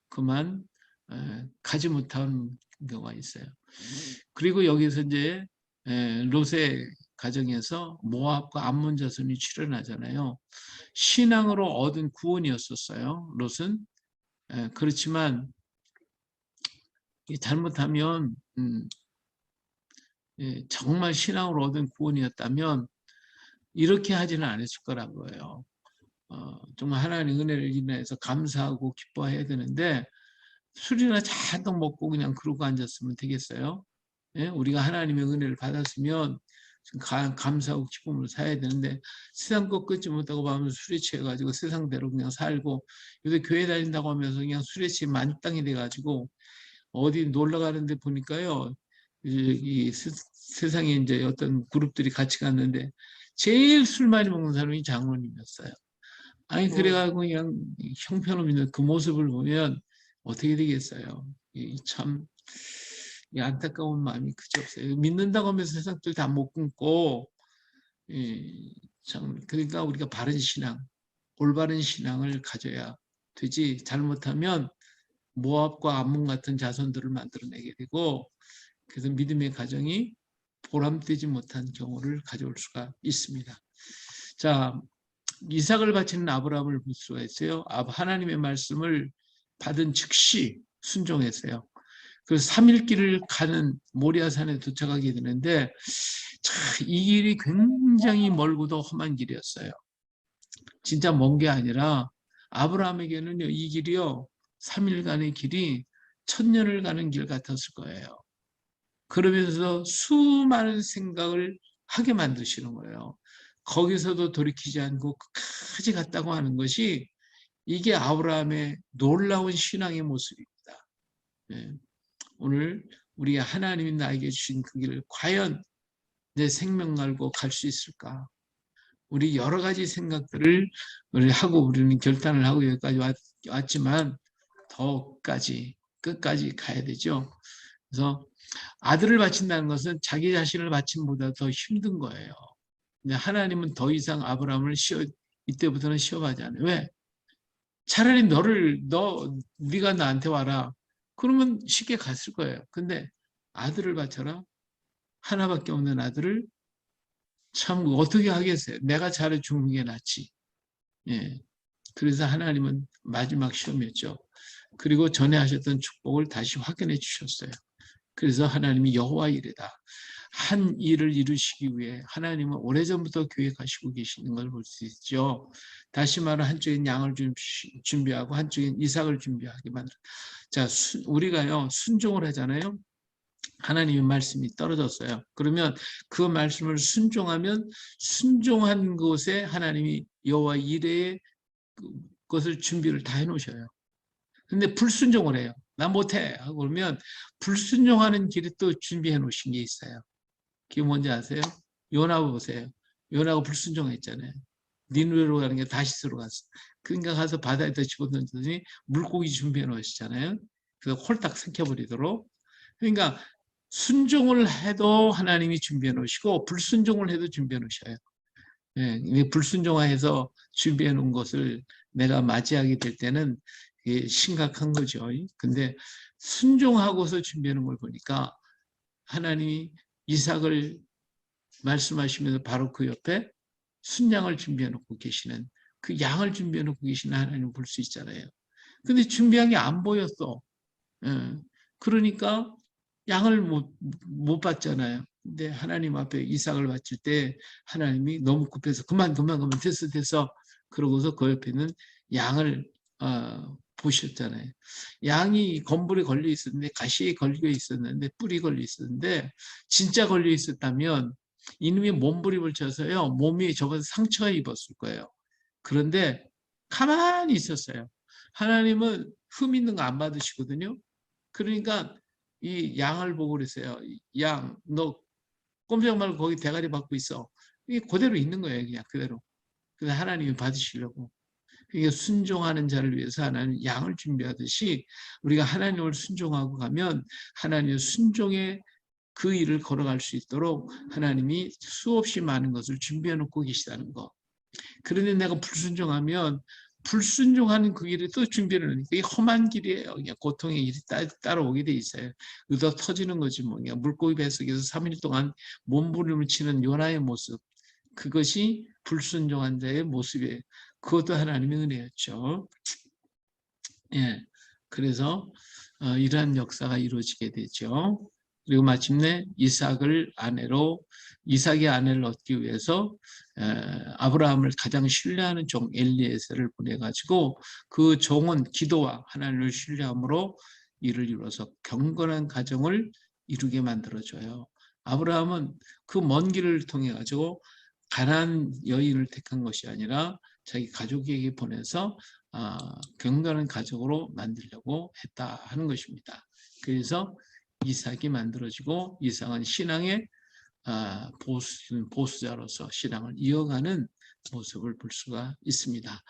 그만 가지 못하는 경우가 있어요. 그리고 여기서 이제 롯의 가정에서 모압과 암몬 자손이 출현하잖아요. 신앙으로 얻은 구원이었었어요. 롯은. 그렇지만 잘못하면 정말 신앙으로 얻은 구원이었다면 이렇게 하지는 않았을 거라고요. 정말 하나님의 은혜를 인해서 감사하고 기뻐해야 되는데 술이나 잔뜩 먹고 그냥 그러고 앉았으면 되겠어요? 예? 우리가 하나님의 은혜를 받았으면 감사하고 기쁨을 사야 되는데 세상 것 끊지 못하고 밤에 술에 취해가지고 세상대로 그냥 살고 요새 교회 다닌다고 하면서 그냥 술에 취해 만땅이 돼가지고 어디 놀러 가는데 보니까요 이 세상에 이제 어떤 그룹들이 같이 갔는데 제일 술 많이 먹는 사람이 장로님이었어요. 아니 그래가지고 그냥 형편없는 그 모습을 보면 어떻게 되겠어요? 참 안타까운 마음이 그지없어요. 믿는다고 하면서 세상들 다 못 끊고 참 그러니까 우리가 바른 신앙, 올바른 신앙을 가져야 되지 잘못하면 모압과 암몬 같은 자손들을 만들어내게 되고 그래서 믿음의 가정이 보람되지 못한 경우를 가져올 수가 있습니다. 자, 이삭을 바치는 아브라함을 볼 수가 있어요. 하나님의 말씀을 받은 즉시 순종했어요. 그래서 3일 길을 가는 모리아산에 도착하게 되는데 이 길이 굉장히 멀고도 험한 길이었어요. 진짜 먼 게 아니라 아브라함에게는 이 길이요 3일간의 길이 1000년을 가는 길 같았을 거예요. 그러면서 수많은 생각을 하게 만드시는 거예요. 거기서도 돌이키지 않고 끝까지 갔다고 하는 것이 이게 아브라함의 놀라운 신앙의 모습입니다. 네. 오늘 우리 하나님이 나에게 주신 그 길을 과연 내 생명 걸고 갈 수 있을까? 우리 여러 가지 생각들을 하고 우리는 결단을 하고 여기까지 왔지만 끝까지 가야 되죠. 그래서 아들을 바친다는 것은 자기 자신을 바침보다 더 힘든 거예요. 근데 하나님은 더 이상 아브라함을 이때부터는 시험하지 않아요. 왜? 차라리 네가 나한테 와라. 그러면 쉽게 갔을 거예요. 근데 아들을 바쳐라. 하나밖에 없는 아들을 참 어떻게 하겠어요? 내가 잘해 죽는 게 낫지. 예. 그래서 하나님은 마지막 시험이었죠. 그리고 전에 하셨던 축복을 다시 확인해 주셨어요. 그래서 하나님이 여호와 이레다. 한 일을 이루시기 위해 하나님은 오래전부터 계획하시고 계시는 걸 볼 수 있죠. 다시 말해 한쪽엔 양을 준비하고 한쪽엔 이삭을 준비하게 만들어. 자, 우리가요 순종을 하잖아요. 하나님의 말씀이 떨어졌어요. 그러면 그 말씀을 순종하면 순종한 곳에 하나님이 여호와 이레의 것을 준비를 다 해놓으셔요. 근데 불순종을 해요. 나 못해 하고 그러면 불순종하는 길에 또 준비해 놓으신 게 있어요. 그게 뭔지 아세요? 요나 보세요. 요나가 불순종했잖아요. 니누에로 가는 게 다시스로 갔어. 그러니까 가서 바다에다 집어던졌더니 물고기 준비해 놓으시잖아요. 그래서 홀딱 삼켜버리도록. 그러니까 순종을 해도 하나님이 준비해 놓으시고 불순종을 해도 준비해 놓으셔요. 예, 불순종해서 준비해 놓은 것을 내가 맞이하게 될 때는 이게 심각한 거죠. 근데 순종하고서 준비하는 걸 보니까 하나님이 이삭을 말씀하시면서 바로 그 옆에 순양을 준비해 놓고 계시는, 그 양을 준비해 놓고 계시는 하나님을 볼 수 있잖아요. 근데 준비한 게 안 보였어. 예. 그러니까 양을 못 받잖아요. 근데 하나님 앞에 이삭을 바칠 때 하나님이 너무 급해서 그만 됐어. 그러고서 그 옆에 있는 양을 보셨잖아요. 양이 검불에 걸려 있었는데, 가시에 걸려 있었는데, 뿔이 걸려 있었는데, 진짜 걸려 있었다면 이놈이 몸부림을 쳐서요, 몸이 저번에 상처가 입었을 거예요. 그런데 가만히 있었어요. 하나님은 흠 있는 거 안 받으시거든요. 그러니까 이 양을 보고 그랬어요. 양, 너 꼼짝 말고 거기 대가리 받고 있어. 이게 그대로 있는 거예요, 그냥 그대로. 그래서 하나님이 받으시려고. 그러니까 순종하는 자를 위해서 하나님 양을 준비하듯이 우리가 하나님을 순종하고 가면 하나님의 순종의 그 일을 걸어갈 수 있도록 하나님이 수없이 많은 것을 준비해 놓고 계시다는 거. 그런데 내가 불순종하면 불순종하는 그 길을 또 준비를 하니까 이게 험한 길이에요. 그냥 고통의 일이 따라오게 돼 있어요. 의도 터지는 거지 뭐. 그냥 물고기 뱃속에서 3일 동안 몸부림을 치는 요나의 모습. 그것이 불순종한 자의 모습이에요. 그것도 하나님의 은혜였죠. 예. 그래서 이러한 역사가 이루어지게 되죠. 그리고 마침내 이삭의 아내를 얻기 위해서 아브라함을 가장 신뢰하는 종 엘리에셀을 보내가지고 그 종은 기도와 하나님을 신뢰함으로 이를 이루어서 경건한 가정을 이루게 만들어줘요. 아브라함은 그 먼 길을 통해 가지고 가난한 여인을 택한 것이 아니라 자기 가족에게 보내서 경건한 가족으로 만들려고 했다 하는 것입니다. 그래서 이삭이 만들어지고 이삭은 신앙의 보수자로서 신앙을 이어가는 모습을 볼 수가 있습니다.